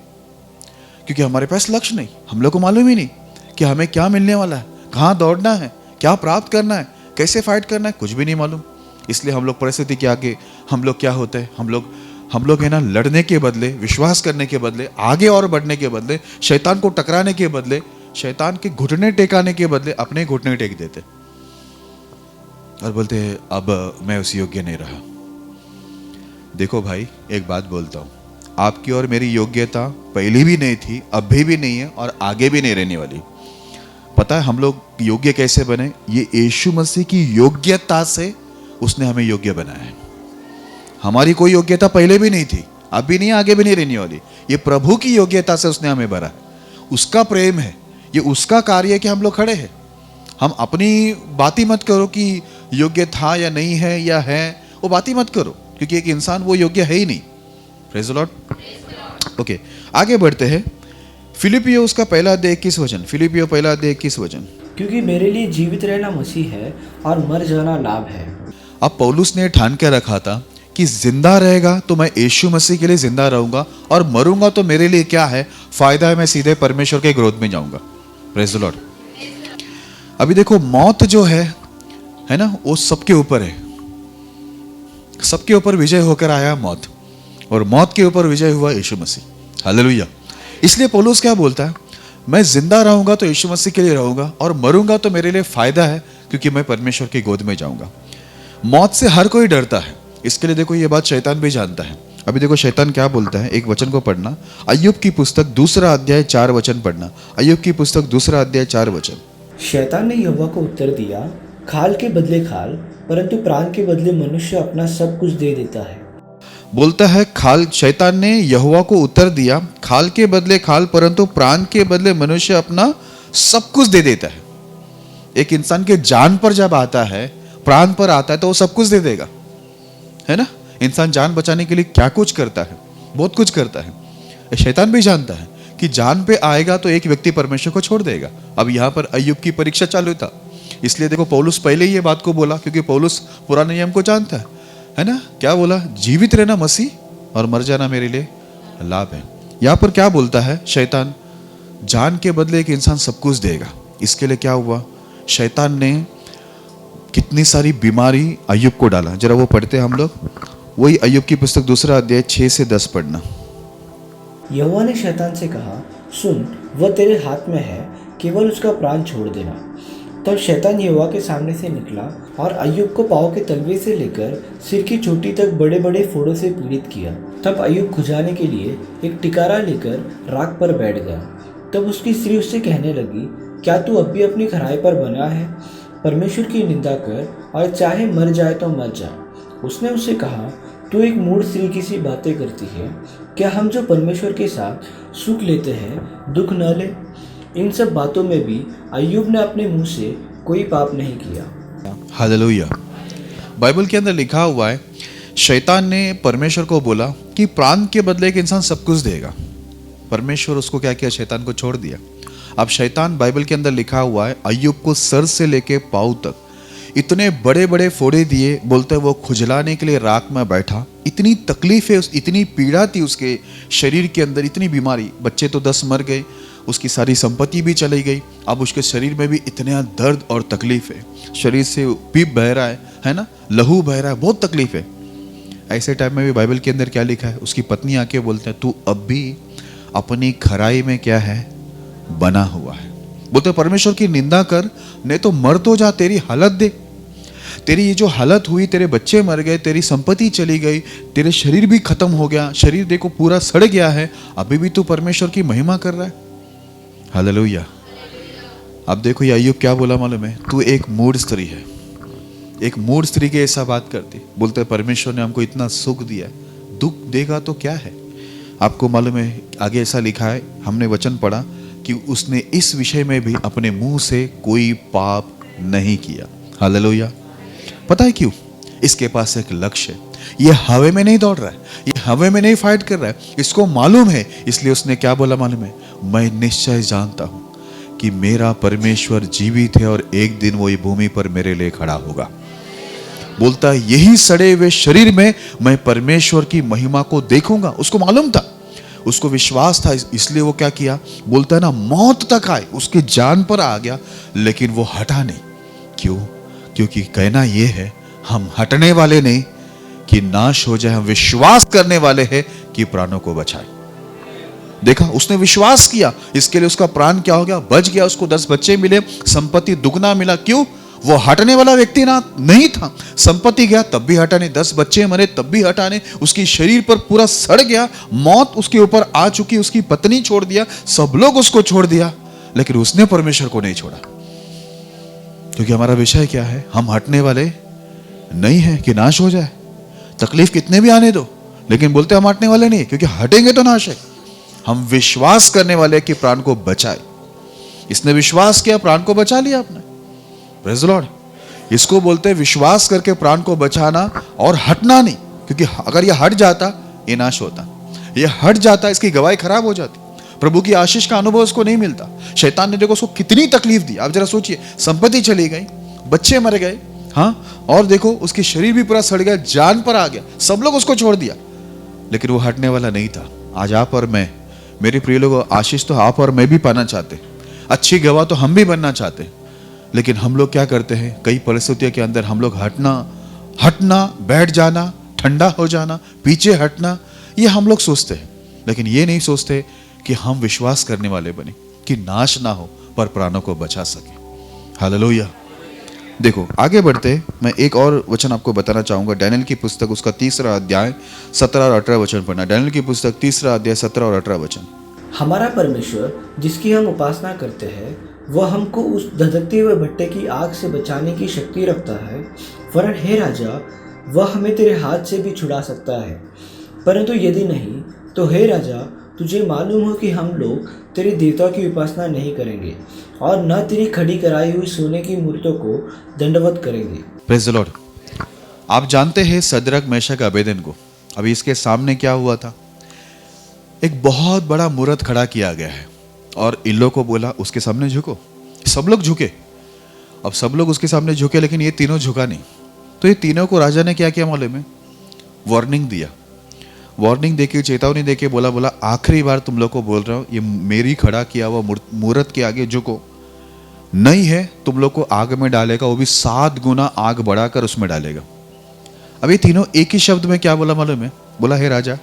क्योंकि हमारे पास लक्ष्य नहीं। हम लोग को मालूम ही नहीं कि हमें क्या मिलने वाला है, कहाँ दौड़ना है, क्या प्राप्त करना है, कैसे फाइट करना है, कुछ भी नहीं मालूम। इसलिए हम लोग परिस्थिति के आगे हम लोग क्या होते हैं, हम लोग है ना, लड़ने के बदले, विश्वास करने के बदले, आगे और बढ़ने के बदले, शैतान को टकराने के बदले, शैतान के घुटने टेकाने के बदले अपने घुटने टेक देते और बोलते हैं अब मैं उस योग्य नहीं रहा। देखो भाई, एक बात बोलता हूं, आपकी और मेरी योग्यता पहले भी नहीं थी, अभी भी नहीं है और आगे भी नहीं रहने वाली। पता है हम लोग योग्य कैसे बने? ये यीशु मसीह की योग्यता से उसने हमें योग्य बनाया है। हमारी कोई योग्यता पहले भी नहीं थी, अब भी नहीं, आगे भी नहीं रहने वाली। ये प्रभु की योग्यता से उसने हमें भरा। उसका प्रेम है, ये उसका कार्य है कि हम लोग खड़े हैं। हम अपनी बात ही मत करो कि योग्य था या नहीं है या है, वो बात ही मत करो, क्योंकि एक इंसान वो योग्य है ही नहीं। Praise the Lord. ओके, आगे बढ़ते हैं। फिलिपियों उसका पहला अध्याय 21 वचन। फिलिपियों पहला अध्याय 21 वचन। क्योंकि मेरे लिए जीवित रहना मसीह है और मर जाना लाभ है। अब पौलुस ने ठान के रखा था कि जिंदा रहेगा तो मैं यीशु मसीह के लिए जिंदा रहूंगा, और मरूंगा तो मेरे लिए क्या है, फायदा है, मैं सीधे परमेश्वर के क्रोध में जाऊंगा। Praise the Lord. अभी देखो, मौत जो है ना, वो सबके ऊपर है, सबके ऊपर विजय होकर आया मौत, और मौत के ऊपर विजय हुआ यीशु मसीह। हालेलुया। इसलिए पौलुस क्या बोलता है, मैं जिंदा रहूंगा तो यीशु मसीह के लिए रहूंगा, और मरूंगा तो मेरे लिए फायदा है, क्योंकि मैं परमेश्वर की गोद में जाऊंगा। मौत से हर कोई डरता है, इसके लिए देखो ये बात शैतान भी जानता है। अभी देखो शैतान क्या बोलता है, एक वचन को पढ़ना, अय्यूब की पुस्तक 2 अध्याय 4 वचन पढ़ना। अय्यूब की पुस्तक 2 अध्याय 4 वचन। शैतान ने यहोवा को उत्तर दिया, खाल के बदले खाल, परंतु प्राण के बदले मनुष्य अपना सब कुछ दे देता है। बोलता है शैतान ने यहोवा को उत्तर दिया, खाल के बदले खाल, परंतु प्राण के बदले मनुष्य अपना सब कुछ दे देता है। एक इंसान के जान पर जब आता है, प्राण पर आता है, तो वो सब कुछ दे देगा, है ना। इंसान जान बचाने के लिए क्या कुछ करता है, बहुत कुछ करता है। शैतान भी जानता है कि जान पे आएगा तो एक व्यक्ति परमेश्वर को छोड़ देगा। अब यहाँ पर अय्यूब की परीक्षा चालू था, इसलिए देखो पौलुस पहले ही ये बात को बोला, क्योंकि पौलुस पुराने नियम को जानता है ना। क्या बोला, जीवित रहना मसीह और मर जाना मेरे लिए लाभ है। यहाँ पर क्या बोलता है शैतान, जान के बदले एक इंसान सब कुछ देगा। इसके लिए क्या हुआ, शैतान ने कितनी सारी बीमारी अय्यूब को डाला। जरा वो पढ़ते हैं हम लोग, वही अय्यूब की पुस्तक 2 अध्याय 6 से 10 पढ़ना। यहोवा ने शैतान से कहा, सुन, वह तेरे हाथ में है, केवल उसका प्राण छोड़ देना। तब शैतान यहोवा के सामने से निकला और अय्यूब को पाँव के तलवे से लेकर सिर की चोटी तक बड़े बड़े फोड़ों से पीड़ित किया। तब अय्यूब खुजाने के लिए एक टिकारा लेकर राख पर बैठ गया। तब उसकी स्त्री उससे कहने लगी, क्या तू अब भी अपनी खराई पर बना है? परमेश्वर की निंदा कर और चाहे मर जाए तो मर जा। उसने उससे कहा, तू एक मूढ़ स्त्री की सी बातें करती है। क्या हम जो परमेश्वर के साथ सुख लेते हैं दुख न ले? इन सब बातों में भी अय्यूब ने अपने मुंह से कोई पाप नहीं किया। हालेलुया। बाइबल के अंदर लिखा हुआ है, शैतान ने परमेश्वर को बोला कि प्राण के बदले एक इंसान सब कुछ देगा। परमेश्वर उसको क्या किया, शैतान को छोड़ दिया। अब शैतान, बाइबल के अंदर लिखा हुआ है, अय्यूब को सर से लेके पाँव तक इतने बड़े बड़े फोड़े दिए। बोलते वो खुजलाने के लिए राख में बैठा। इतनी तकलीफ है, इतनी पीड़ा थी उसके शरीर के अंदर, इतनी बीमारी। बच्चे तो 10 मर गए, उसकी सारी संपत्ति भी चली गई। अब उसके शरीर में भी इतना दर्द और तकलीफ है, शरीर से पीप बह रहा है ना, लहू बह रहा है, बहुत तकलीफ है। ऐसे टाइम में भी बाइबल के अंदर क्या लिखा है, उसकी पत्नी आके बोलते हैं, तू अब भी अपनी खराई में क्या है, बना हुआ है। बोलते परमेश्वर की निंदा कर, नहीं तो मर तो जा। तेरी हालत देख, तेरी ये जो हालत हुई, तेरे बच्चे मर गए, तेरी संपत्ति चली गई, तेरे शरीर भी खत्म हो गया, शरीर देखो पूरा सड़ गया है, अभी भी तू परमेश्वर की महिमा कर रहा है। हालेलुया। अब देखो ये अय्यूब क्या बोला मालूम है, तू एक मूढ़ स्त्री है। एक मूढ़ स्त्री के ऐसा बात करती। बोलते परमेश्वर ने हमको इतना सुख दिया है, दुख देगा तो क्या है। आपको मालूम है आगे ऐसा लिखा है, हमने वचन पढ़ा कि उसने इस विषय में भी अपने मुंह से कोई पाप नहीं किया। हालेलुया। पता है क्यों? इसके पास एक लक्ष्य है। ये हवा में नहीं दौड़ रहा है, ये हवा में नहीं फाइट कर रहा है, इसको मालूम है। इसलिए उसने क्या बोला मालूम है, मैं निश्चय जानता हूं कि मेरा परमेश्वर जीवित है और एक दिन वो ये भूमि पर मेरे लिए खड़ा होगा। बोलता है यही सड़े हुए शरीर में मैं परमेश्वर की महिमा को देखूंगा। उसको मालूम था, उसको विश्वास था, इसलिए वो क्या किया, बोलता है ना, मौत तक आए, उसके जान पर आ गया, लेकिन वो हटा नहीं। क्यों? क्योंकि कहना ये है, हम हटने वाले नहीं कि नाश हो जाए, हम विश्वास करने वाले हैं कि प्राणों को बचाए। देखा, उसने विश्वास किया, इसके लिए उसका प्राण क्या हो गया, बच गया। उसको 10 बच्चे मिले, संपत्ति दुगना मिला। क्यों? वो हटने वाला व्यक्ति ना नहीं था। संपत्ति गया तब भी हटाने, 10 बच्चे मरे तब भी हटाने, उसकी शरीर पर पूरा सड़ गया, मौत उसके ऊपर आ चुकी, उसकी पत्नी छोड़ दिया, सब लोग उसको छोड़ दिया, लेकिन उसने परमेश्वर को नहीं छोड़ा। क्योंकि हमारा विषय क्या है, हम हटने वाले नहीं है कि नाश हो जाए, तकलीफ कितने भी आने दो, लेकिन बोलते हम हटने वाले नहीं, क्योंकि हटेंगे तो नाश है। हम विश्वास करने वाले कि प्राण को बचाए। इसने विश्वास किया, प्राण को बचा लिया आपने। Praise the Lord. इसको बोलते हैं विश्वास करके प्राण को बचाना और हटना नहीं, क्योंकि अगर ये हट जाता ये नाश होता, ये हट जाता इसकी गवाही खराब हो जाती, प्रभु की आशीष का अनुभव उसको नहीं मिलता। शैतान ने देखो उसको कितनी तकलीफ दी। आप जरा सोचिए, संपत्ति चली गई, बच्चे मर गए, हाँ, और देखो उसकी शरीर भी पूरा सड़ गया, जान पर आ गया, सब लोग उसको छोड़ दिया, लेकिन वो हटने वाला नहीं था। आज आप और मैं, मेरे प्रिय लोगों, आशीष तो आप और मैं भी पाना चाहते, अच्छी गवाह तो हम भी बनना चाहते, लेकिन हम लोग क्या करते हैं, कई परिस्थितियों के अंदर हम लोग हटना, बैठ जाना, ठंडा हो जाना, पीछे हटना, ये हम लोग सोचते हैं, लेकिन ये नहीं सोचते कि हम विश्वास करने वाले बने, कि नाश ना हो पर प्राणों को बचा सके। हालेलुया। देखो आगे बढ़ते, मैं एक और वचन आपको बताना चाहूंगा। डैनियल की पुस्तक उसका 3 अध्याय 17 और 18 वचन पढ़ना। डैनियल की पुस्तक 3 अध्याय 17 और 18 वचन। हमारा परमेश्वर जिसकी हम उपासना करते हैं वह हमको उस धधकते हुए भट्टे की आग से बचाने की शक्ति रखता है, वरन हे राजा वह हमें तेरे हाथ से भी छुड़ा सकता है। परंतु यदि नहीं तो हे राजा तुझे मालूम हो कि हम लोग तेरे देवताओं की उपासना नहीं करेंगे और न तेरी खड़ी कराई हुई सोने की मूर्तों को दंडवत करेंगे। Praise the Lord. आप जानते हैं सदरक मेशक अबेदनगो, अभी इसके सामने क्या हुआ था, एक बहुत बड़ा मूर्त खड़ा किया गया है और इन लोगों को बोला उसके सामने झुको। सब लोग झुके, अब सब लोग उसके सामने झुके, लेकिन ये तीनों झुका नहीं। तो ये तीनों को राजा ने क्या किया मालूम है, वार्निंग दिया। वार्निंग देके, चेतावनी देके बोला आखिरी बार तुम लोग को बोल रहा हूं, ये मेरी खड़ा किया हुआ मूर्त के आगे झुको, नहीं है तुम लोग को आग में डालेगा, वो भी 7 गुना आग बढ़ाकर उसमें डालेगा। अब ये तीनों एक ही शब्द में क्या बोला मालूम है, बोला हे राजा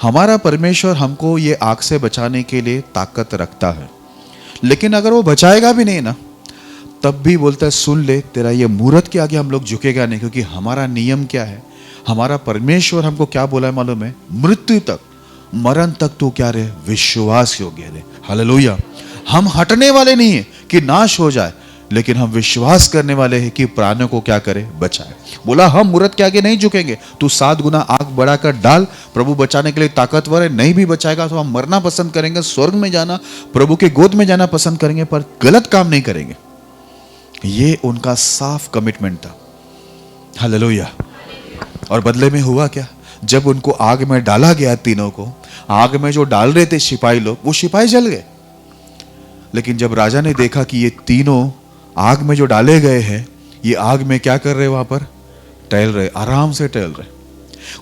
हमारा परमेश्वर हमको ये आग से बचाने के लिए ताकत रखता है, लेकिन अगर वो बचाएगा भी नहीं ना, तब भी बोलता है सुन ले, तेरा ये मूर्त के आगे हम लोग झुकेगा नहीं, क्योंकि हमारा नियम क्या है, हमारा परमेश्वर हमको क्या बोला है मालूम है, मृत्यु तक, मरण तक तो क्या रहे, विश्वास योग्य रहे। हालेलुया। हम हटने वाले नहीं है कि नाश हो जाए, लेकिन हम विश्वास करने वाले हैं कि प्राणों को क्या करे, बचाए। बोला हम मूर्त के आगे नहीं झुकेंगे, तू 7 गुना आग बढ़ाकर डाल, प्रभु बचाने के लिए ताकतवर है, नहीं भी बचाएगा तो हम मरना पसंद करेंगे, स्वर्ग में जाना, प्रभु के गोद में जाना पसंद करेंगे, पर गलत काम नहीं करेंगे। ये उनका साफ कमिटमेंट था। हालेलुया। और बदले में हुआ क्या, जब उनको आग में डाला गया, तीनों को आग में जो डाल रहे थे सिपाही लोग, वो सिपाही जल गए। लेकिन जब राजा ने देखा कि ये तीनों आग में जो डाले गए हैं, ये आग में क्या कर रहे, वहां पर टहल रहे, आराम से टहल रहे।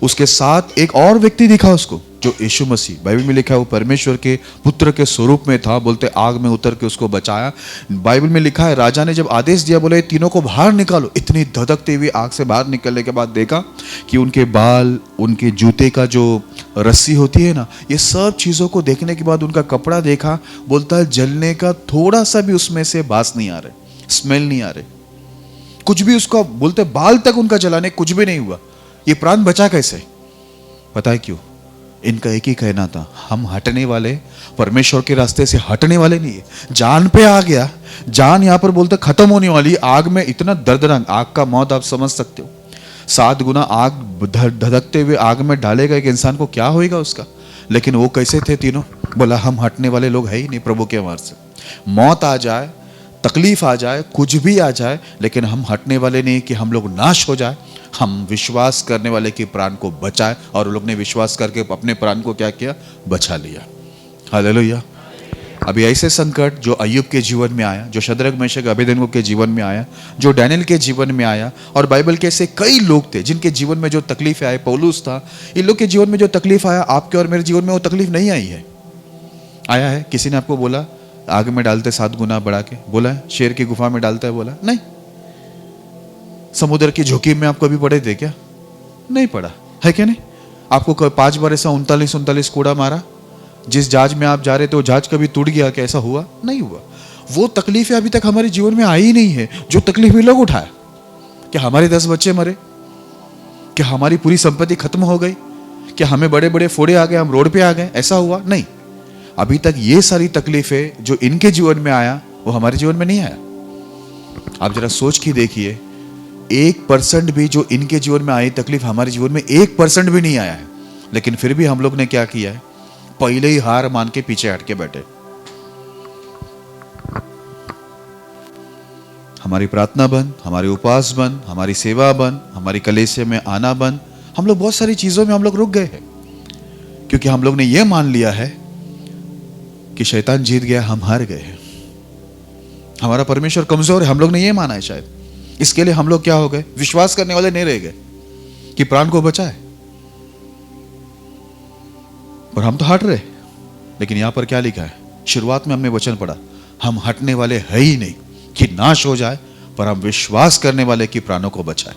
उसके साथ एक और व्यक्ति दिखा उसको, जो यीशु मसीह, बाइबल में लिखा है वो परमेश्वर के पुत्र के स्वरूप में था, बोलते आग में उतर के उसको बचाया। बाइबल में लिखा है राजा ने जब आदेश दिया, बोले तीनों को बाहर निकालो, इतनी धधकते हुए आग से बाहर निकलने के बाद देखा कि उनके बाल, उनके जूते का जो रस्सी होती है ना, ये सब चीज़ों को देखने के बाद उनका कपड़ा देखा, बोलता है जलने का थोड़ा सा भी उसमें से बास नहीं आ रहे, स्मेल नहीं आ रहे, कुछ भी उसका, बोलते बाल तक उनका जलाने कुछ भी नहीं हुआ। ये प्राण बचा कैसे, पता है क्यों, इनका एक ही कहना था, हम हटने वाले, परमेश्वर के रास्ते से हटने वाले नहीं है। जान पे आ गया, जान यहां पर बोलते खत्म होने वाली, आग में इतना दर्दनाक, आग का मौत आप समझ सकते हो, 7 गुना आग धधकते हुए आग में डालेगा एक इंसान को, क्या होएगा उसका। लेकिन वो कैसे थे तीनों, बोला हम हटने वाले लोग है ही नहीं प्रभु के मार्ग से, मौत आ जाए, तकलीफ आ जाए, कुछ भी आ जाए, लेकिन हम हटने वाले नहीं कि हम लोग नाश हो जाए, हम विश्वास करने वाले कि प्राण को बचाए। और वो लोग ने विश्वास करके अपने प्राण को क्या किया, बचा लिया। हालेलुया। अभी ऐसे संकट जो अय्यूब के जीवन में आया, जो शद्रक मेशक अबेदनगो के जीवन में आया, जो डैनियल के जीवन में आया, और बाइबल के ऐसे कई लोग थे जिनके जीवन में जो तकलीफ आए, पौलुस था, इन लोग के जीवन में जो तकलीफ आया, आपके और मेरे जीवन में वो तकलीफ नहीं आई है। आया है, किसी ने आपको बोला आग में डालते 7 गुना बढ़ा के, बोला है शेर की गुफा में डालता है, बोला नहीं। समुद्र की झोंकी में आप कभी पड़े थे क्या, नहीं पड़ा है क्या, नहीं। आपको 5 बार ऐसा 39 कूड़ा मारा, जिस जहाज में आप जा रहे थे वो जहाज कभी टूट गया क्या, ऐसा हुआ नहीं हुआ। वो तकलीफें अभी तक हमारे जीवन में आई ही नहीं है जो तकलीफ ये लोग उठाए। क्या हमारे 10 बच्चे मरे, क्या हमारी पूरी संपत्ति खत्म हो गई, क्या हमें बड़े बड़े फोड़े आ गए, हम रोड पे आ गए, ऐसा हुआ नहीं। अभी तक ये सारी तकलीफें जो इनके जीवन में आया वो हमारे जीवन में नहीं आया। आप जरा सोच के देखिए, 1% भी जो इनके जीवन में आई तकलीफ हमारे जीवन में 1% भी नहीं आया है, लेकिन फिर भी हम लोग ने क्या किया है, पहले ही हार मान के पीछे हट के बैठे। हमारी प्रार्थना बंद, हमारे उपवास बंद, हमारी सेवा बंद, हमारी कलीसिया में आना बंद, हम लोग बहुत सारी चीजों में हम लोग रुक गए हैं, क्योंकि हम लोग ने यह मान लिया है कि शैतान जीत गया, हम हार गए हैं, हमारा परमेश्वर कमजोर है, हम लोग ने यह माना है शायद। इसके लिए हम लोग क्या हो गए, विश्वास करने वाले नहीं रह गए कि प्राण को बचाए, पर हम तो हट रहे। लेकिन यहां पर क्या लिखा है, शुरुआत में हमने वचन पढ़ा, हम हटने वाले है ही नहीं कि नाश हो जाए, पर हम विश्वास करने वाले कि प्राणों को बचाए।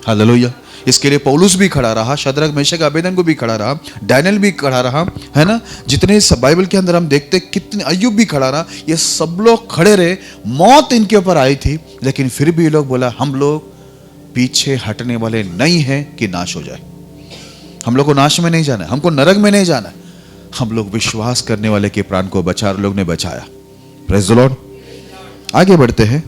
हालेलुया। इसके लिए पौलुस भी खड़ा रहा, शद्रक मेशक अबेदनगो भी खड़ा रहा, डैनियल भी खड़ा रहा, है ना। जितने बाइबल के अंदर हम देखते कितने, अय्यूब भी खड़ा रहा, ये सब लोग खड़े रहे, मौत इनके ऊपर आई थी, लेकिन फिर भी ये लोग बोला हम लोग पीछे हटने वाले नहीं हैं कि नाश हो जाए। हम लोग को नाश में नहीं जाना है, हमको नरक में नहीं जाना है, हम लोग विश्वास करने वाले के प्राण को बचा, लोग ने बचाया। Praise the Lord. आगे बढ़ते हैं।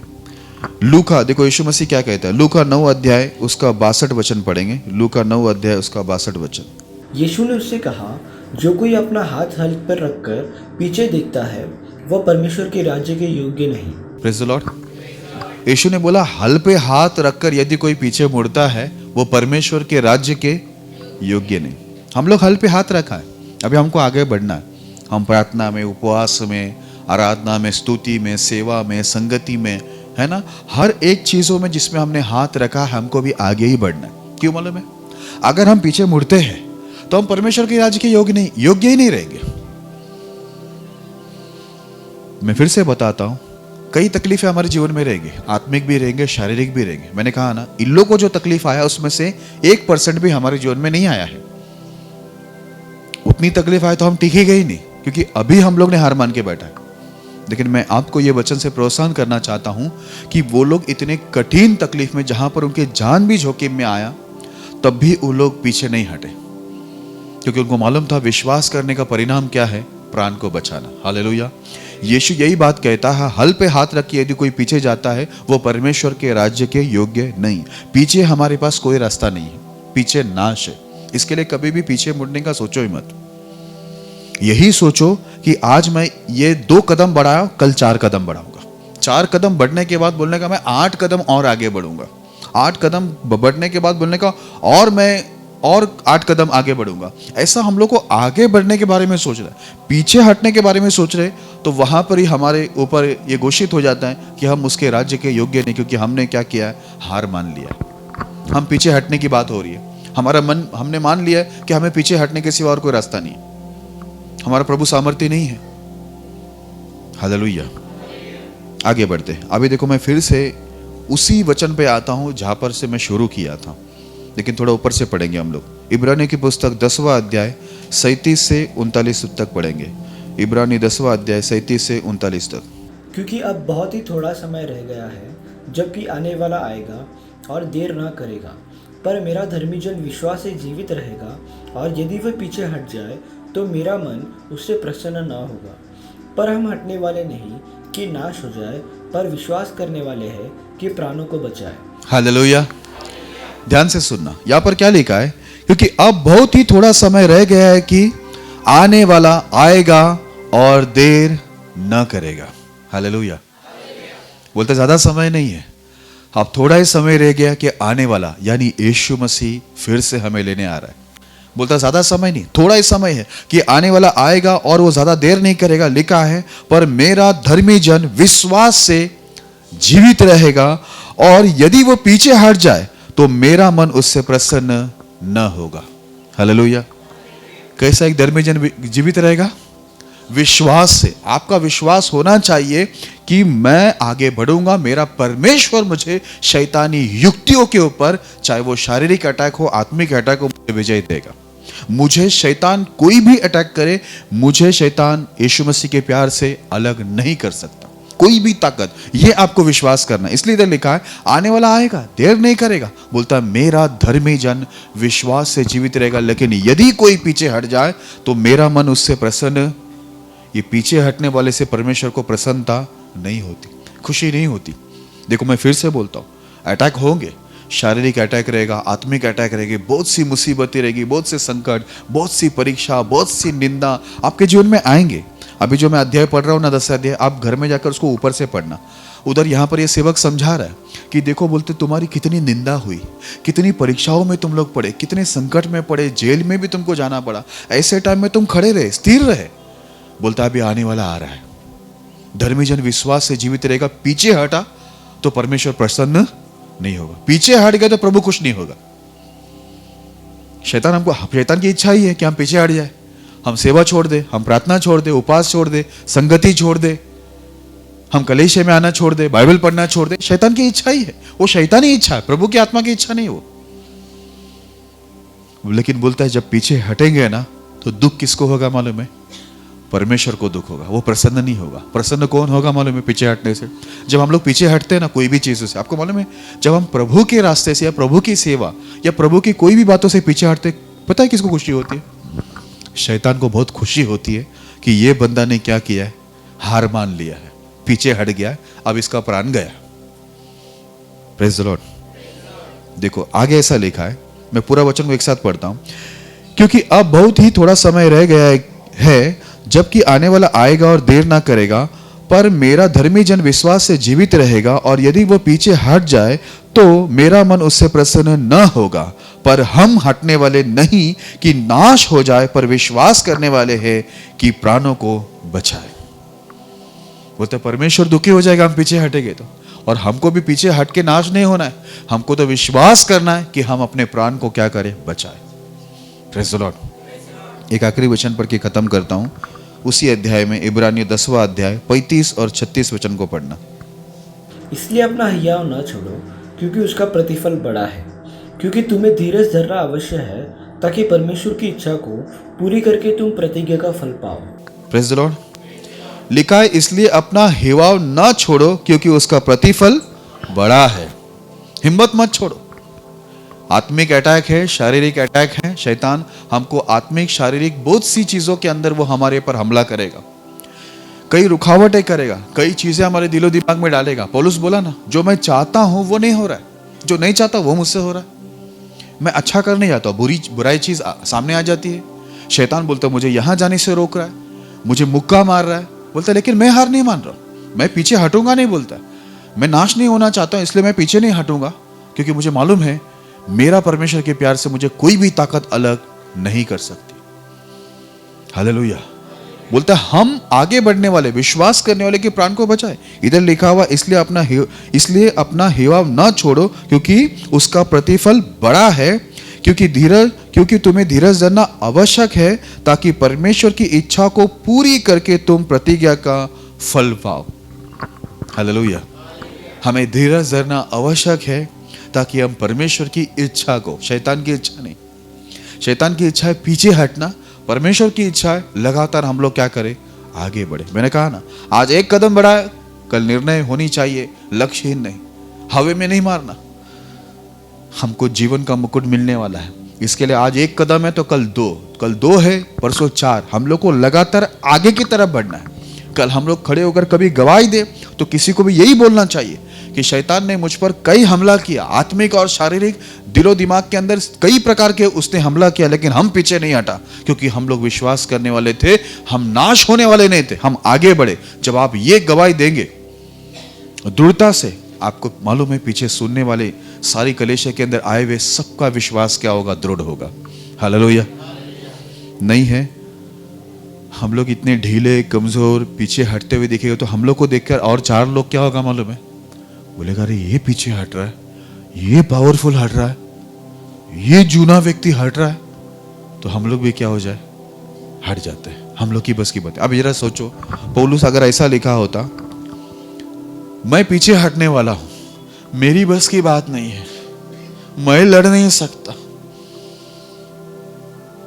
लूका, देखो यीशु मसीह क्या कहता है, लूका 9 अध्याय उसका 62 वचन पढ़ेंगे। लूका 9 अध्याय उसका 62 वचन। यीशु ने उससे कहा, जो कोई अपना हाथ हल पर रखकर पीछे देखता है वह परमेश्वर के राज्य के योग्य नहीं। Praise the Lord. यीशु ने बोला हल पे हाथ रखकर यदि कोई पीछे मुड़ता है वो परमेश्वर के राज्य के योग्य नहीं। हम लोग हल पे हाथ रखा है, अभी हमको आगे बढ़ना है। हम प्रार्थना में, उपवास में, आराधना में, स्तुति में, सेवा में, संगति में, है ना, हर एक चीजों में जिसमें हमने हाथ रखा है, हमको भी आगे ही बढ़ना है। क्यों मालूम है, अगर हम पीछे मुड़ते हैं तो हम परमेश्वर के राज्य के योग्य ही नहीं रहेंगे। मैं फिर से बताता हूं, कई तकलीफें हमारे जीवन में रहेंगी, आत्मिक भी रहेंगे, शारीरिक भी रहेंगे। मैंने कहा ना, इन लोगों को जो तकलीफ आया उसमें से 1% भी हमारे जीवन में नहीं आया है। उतनी तकलीफ आए तो हम टिकेंगे ही नहीं, क्योंकि अभी हम लोग ने हार मान के बैठा है। लेकिन मैं आपको ये वचन से प्रोत्साहन करना चाहता हूं कि वो लोग इतने कठिन तकलीफ में, जहां पर उनके जान भी जोखिम में आया, तब भी वो लोग पीछे नहीं हटे, क्योंकि उनको मालूम था विश्वास करने का परिणाम क्या है, प्राण को बचाना। हालेलुया। यीशु यही बात कहता है, हल पे हाथ रख के यदि कोई पीछे जाता है वो परमेश्वर के राज्य के योग्य नहीं। पीछे हमारे पास कोई रास्ता नहीं है, पीछे नाश है। इसके लिए कभी भी पीछे मुड़ने का सोचो ही मत। यही सोचो कि आज मैं ये 2 कदम बढ़ाया, कल 4 कदम बढ़ाऊंगा। 4 कदम बढ़ने के बाद बोलने का मैं 8 कदम और आगे बढ़ूंगा। 8 कदम बढ़ने के बाद बोलने का और मैं और 8 कदम आगे बढ़ूंगा। ऐसा हम लोग को आगे बढ़ने के बारे में सोच रहा है। पीछे हटने के बारे में सोच रहे तो वहां पर ही हमारे ऊपर ये घोषित हो जाता है कि हम उसके राज्य के योग्य नहीं, क्योंकि हमने क्या किया है, हार मान लिया। हम पीछे हटने की बात हो रही है, हमारा मन, हमने मान लिया कि हमें पीछे हटने के सिवा और कोई रास्ता नहीं है, हमारा प्रभु सामर्थ्य नहीं है। हालेलुया। आगे बढ़ते हैं। अभी देखो मैं फिर से उसी वचन पे आता हूं जहां पर से मैं शुरू किया था, लेकिन थोड़ा ऊपर से पढ़ेंगे हम लोग। इब्रानी की पुस्तक 10वां अध्याय 37 से 39 तक पढ़ेंगे। इब्रानी 10वां अध्याय 37 से 39 तक। क्योंकि अब बहुत ही थोड़ा समय रह गया है जबकि आने वाला आएगा और देर ना करेगा, पर मेरा धर्मी जन विश्वास से जीवित रहेगा, और यदि वह पीछे हट जाए तो मेरा मन उससे प्रसन्न ना होगा। पर हम हटने वाले नहीं कि नाश हो जाए, पर विश्वास करने वाले हैं कि प्राणों को बचाए। हालेलुया। ध्यान से सुनना, यहां पर क्या लिखा है, क्योंकि अब बहुत ही थोड़ा समय रह गया है कि आने वाला आएगा और देर न करेगा। हालेलुया। बोलते ज्यादा समय नहीं है, अब थोड़ा ही समय रह गया कि आने वाला यानी यीशु मसीह फिर से हमें लेने आ रहा है। बोलता ज्यादा समय नहीं, थोड़ा ही समय है कि आने वाला आएगा और वो ज्यादा देर नहीं करेगा। लिखा है, पर मेरा धर्मी जन विश्वास से जीवित रहेगा, और यदि वो पीछे हट जाए तो मेरा मन उससे प्रसन्न न होगा। हालेलुया। कैसा एक धर्मी जन जीवित रहेगा? विश्वास से। आपका विश्वास होना चाहिए कि मैं आगे बढ़ूंगा, मेरा परमेश्वर मुझे शैतानी युक्तियों के ऊपर, चाहे वो शारीरिक अटैक हो, आत्मिक अटैक हो, मुझे विजय देगा। मुझे शैतान कोई भी अटैक करे, मुझे शैतान यीशु मसीह के प्यार से अलग नहीं कर सकता, कोई भी ताकत। ये आपको विश्वास करना। इसलिए इधर लिखा है, आने वाला आएगा, देर नहीं करेगा। बोलता मेरा धर्मी जन विश्वास से जीवित रहेगा, लेकिन यदि कोई पीछे हट जाए तो मेरा मन उससे प्रसन्न। ये पीछे हटने वाले से परमेश्वर को प्रसन्नता नहीं होती, खुशी नहीं होती। देखो मैं फिर से बोलता हूं, अटैक होंगे, शारीरिक अटैक रहेगा, आत्मिक अटैक रहेगी, बहुत सी मुसीबतें रहेगी, बहुत से संकट, बहुत सी परीक्षा, बहुत सी निंदा आपके जीवन में आएंगे। अभी जो मैं अध्याय पढ़ रहा हूं ना, 10 अध्याय, आप घर में जाकर उसको ऊपर से पढ़ना। उधर यहां पर ये सेवक समझा रहा है कि देखो, बोलते तुम्हारी कितनी निंदा हुई, कितनी परीक्षाओं में तुम लोग पड़े, कितने संकट में पड़े, जेल में भी तुमको जाना पड़ा, ऐसे टाइम में तुम खड़े रहे, स्थिर रहे। बोलता अभी आने वाला आ रहा है, धर्मी जन विश्वास से जीवित रहेगा। पीछे हटा तो परमेश्वर प्रसन्न नहीं होगा। पीछे हट गए तो प्रभु खुश नहीं होगा। शैतान की इच्छा ही है कि हम पीछे हट जाए, हम सेवा छोड़ दे, हम प्रार्थना छोड़ दे, उपवास छोड़ दे, संगति छोड़ दे, हम कलीसिया में आना छोड़ दे, बाइबल पढ़ना छोड़ दे। शैतान की इच्छा ही है, वो शैतानी इच्छा है, प्रभु की आत्मा की इच्छा नहीं वो। लेकिन बोलता है जब पीछे हटेंगे ना तो दुख किसको होगा मालूम है? परमेश्वर को दुख होगा, वो प्रसन्न नहीं होगा। प्रसन्न कौन होगा मालूम है? पीछे हटने से। जब हम लोग पीछे हटते हैं ना कोई भी चीजों से, आपको मालूम है जब हम प्रभु के रास्ते से या प्रभु की सेवा या प्रभु की कोई भी बातों से पीछे हटते, पता है किसको खुशी होती है? शैतान को बहुत खुशी होती है कि ये बंदा ने क्या किया है, हार मान लिया है, पीछे हट गया, अब इसका प्राण गया। Praise the Lord. देखो आगे ऐसा लिखा है, मैं पूरा वचन को एक साथ पढ़ता हूं। क्योंकि अब बहुत ही थोड़ा समय रह गया है जबकि आने वाला आएगा और देर ना करेगा, पर मेरा धर्मी जन विश्वास से जीवित रहेगा, और यदि वो पीछे हट जाए तो मेरा मन उससे प्रसन्न न होगा। पर हम हटने वाले नहीं कि नाश हो जाए, पर विश्वास करने वाले हैं कि प्राणों को बचाए। बोलते परमेश्वर दुखी हो जाएगा हम पीछे हटेंगे तो, और हमको भी पीछे हट के नाश नहीं होना है, हमको तो विश्वास करना है कि हम अपने प्राण को क्या करें, बचाए। Praise the Lord. एक आखिरी वचन पढ़ के खत्म करता हूं, उसी अध्याय में इब्रानियों 10वां अध्याय 35 और 36 वचन को पढ़ना। इसलिए अपना हियाव न छोड़ो, क्योंकि उसका प्रतिफल बड़ा है। क्योंकि तुम्हें धीरज धरना अवश्य है, ताकि परमेश्वर की इच्छा को पूरी करके तुम प्रतिज्ञा का फल पाओ। Praise the Lord. लिखा है इसलिए अपना हियाव न छोड़ो, क्योंकि उसका प्रतिफल बड़ा है। हिम्मत मत छोड़ो। आत्मिक अटैक है, शारीरिक अटैक है। शैतान हमको आत्मिक शारीरिक बहुत सी चीजों के अंदर वो हमारे पर हमला करेगा, कई रुकावटें करेगा, कई चीजें हमारे दिलो दिमाग में डालेगा। पौलुस बोला ना, जो मैं चाहता हूं वो नहीं हो रहा है, जो नहीं चाहता वो मुझसे हो रहा है। मैं अच्छा करने जाता हूं, बुराई चीज सामने आ जाती है। शैतान बोलता है मुझे यहां जाने से रोक रहा है, मुझे मुक्का मार रहा है। बोलता है लेकिन मैं हार नहीं मान रहा हूं, मैं पीछे हटूंगा नहीं। बोलता है मैं नाश नहीं होना चाहता हूं, इसलिए मैं पीछे नहीं हटूंगा, क्योंकि मुझे मालूम है मेरा परमेश्वर के प्यार से मुझे कोई भी ताकत अलग नहीं कर सकती। हालेलुया। बोलता है हम आगे बढ़ने वाले, विश्वास करने वाले के प्राण को बचाए। इधर लिखा हुआ इसलिए अपना हियाव न छोड़ो, क्योंकि उसका प्रतिफल बड़ा है। क्योंकि तुम्हें धीरज धरना आवश्यक है, ताकि परमेश्वर की इच्छा को पूरी करके तुम प्रतिज्ञा का फल पाओ। हालेलुया। हमें धीरज धरना आवश्यक है ताकि हम परमेश्वर की इच्छा को, शैतान की इच्छा नहीं, शैतान की इच्छा है पीछे हटना, परमेश्वर की इच्छा है लगातार हम लोग क्या करें, आगे बढ़े। मैंने कहा ना आज एक कदम बढ़ाए, कल निर्णय होनी चाहिए, लक्ष्यहीन नहीं, हवा में नहीं मारना। हमको जीवन का मुकुट मिलने वाला है, इसके लिए आज एक कदम है तो कल दो है, परसों 4। हम लोग को लगातार आगे की तरफ बढ़ना है। कल हम लोग खड़े होकर कभी गवाही दे तो किसी को भी यही बोलना चाहिए कि शैतान ने मुझ पर कई हमला किया, आत्मिक और शारीरिक, दिलो दिमाग के अंदर कई प्रकार के उसने हमला किया, लेकिन हम पीछे नहीं हटा, क्योंकि हम लोग विश्वास करने वाले थे, हम नाश होने वाले नहीं थे, हम आगे बढ़े। जब आप ये गवाही देंगे दृढ़ता से, आपको मालूम है पीछे सुनने वाले सारी कलीसिया के अंदर आए हुए सबका विश्वास क्या होगा, दृढ़ होगा। हालेलुया। नहीं है हम लोग इतने ढीले कमजोर पीछे हटते हुए दिखेगा तो हम लोग को देखकर और 4 लोग क्या होगा मालूम है, बोलेगा अरे ये पीछे हट रहा है, ये पावरफुल हट रहा है, ये जूना व्यक्ति हट रहा है, तो हम लोग भी क्या हो जाए, हट जाते हैं। हम लोग की बस की बात है। अब जरा सोचो पौलुस अगर ऐसा लिखा होता, मैं पीछे हटने वाला हूं, मेरी बस की बात नहीं है, मैं लड़ नहीं सकता,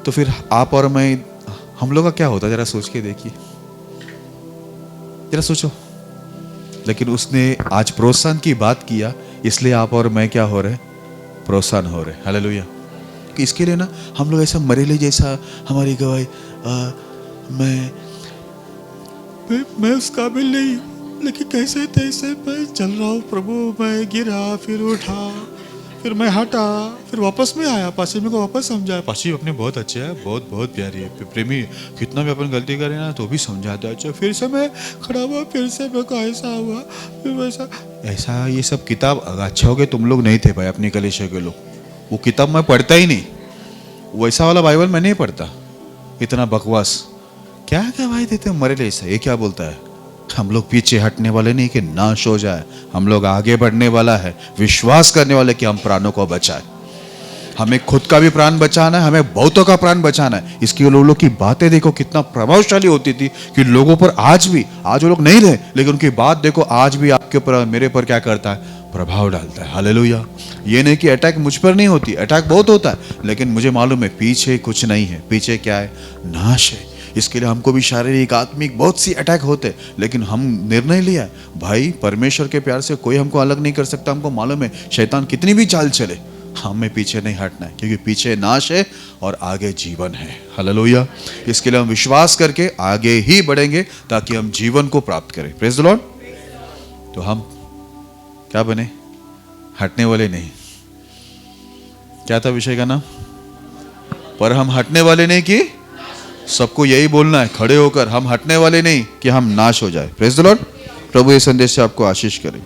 तो फिर आप और मैं, हम लोग का क्या होता, जरा सोच के देखिए, जरा सोचो। लेकिन उसने आज प्रोत्साहन की बात किया, इसलिए आप और मैं क्या हो रहे, प्रोत्साहन हो रहे। हालेलुया। कि इसके लिए ना हम लोग ऐसा मरेले जैसा हमारी गवाही, मैं उस काबिल नहीं, लेकिन कैसे तैसे मैं चल रहा हूँ प्रभु, मैं गिरा फिर उठा फिर मैं हटा फिर वापस में आया, पासी मेरे को वापस समझाया, पासी अपने बहुत अच्छे है, बहुत बहुत प्यारी है, प्रेमी, कितना भी अपन गलती करें ना तो भी समझाते हैं। अच्छा फिर से मैं खड़ा हुआ, फिर से मेरे को ऐसा हुआ, फिर वैसा ऐसा। ये सब किताब अच्छा हो गया तुम लोग नहीं थे भाई, अपनी कलीसिया के लोग, वो किताब मैं पढ़ता ही नहीं, वैसा वाला बाइबल मैं नहीं पढ़ता। इतना बकवास क्या क्या भाई देते मरे ले, ऐसा ये क्या बोलता है, हम लोग पीछे हटने वाले नहीं कि नाश हो जाए, हम लोग आगे बढ़ने वाला है, विश्वास करने वाले कि हम प्राणों को बचाए। हमें खुद का भी प्राण बचाना है, हमें बहुतों का प्राण बचाना है। इसके लोगों की बातें देखो कितना प्रभावशाली होती थी कि लोगों पर आज वो लोग नहीं रहे, लेकिन उनकी बात देखो आज भी आपके ऊपर मेरे पर क्या करता है, प्रभाव डालता है। हालेलुया। ये नहीं कि अटैक मुझ पर नहीं होती, अटैक बहुत होता है, लेकिन मुझे मालूम है पीछे कुछ नहीं है, पीछे क्या है, नाश है। इसके लिए हमको भी शारीरिक आत्मिक बहुत सी अटैक होते, लेकिन हम निर्णय लिया भाई परमेश्वर के प्यार से कोई हमको अलग नहीं कर सकता। हमको मालूम है शैतान कितनी भी चाल चले, हमें पीछे नहीं हटना है, क्योंकि पीछे नाश है और आगे जीवन है। हालेलुया। इसके लिए हम विश्वास करके आगे ही बढ़ेंगे ताकि हम जीवन को प्राप्त करें। Praise the Lord. तो हम क्या बने, हटने वाले नहीं। क्या था विषय का नाम, पर हम हटने वाले नहीं कि सबको यही बोलना है खड़े होकर, हम हटने वाले नहीं कि हम नाश हो जाए। Praise the Lord. प्रभु ये संदेश से आपको आशीष करे।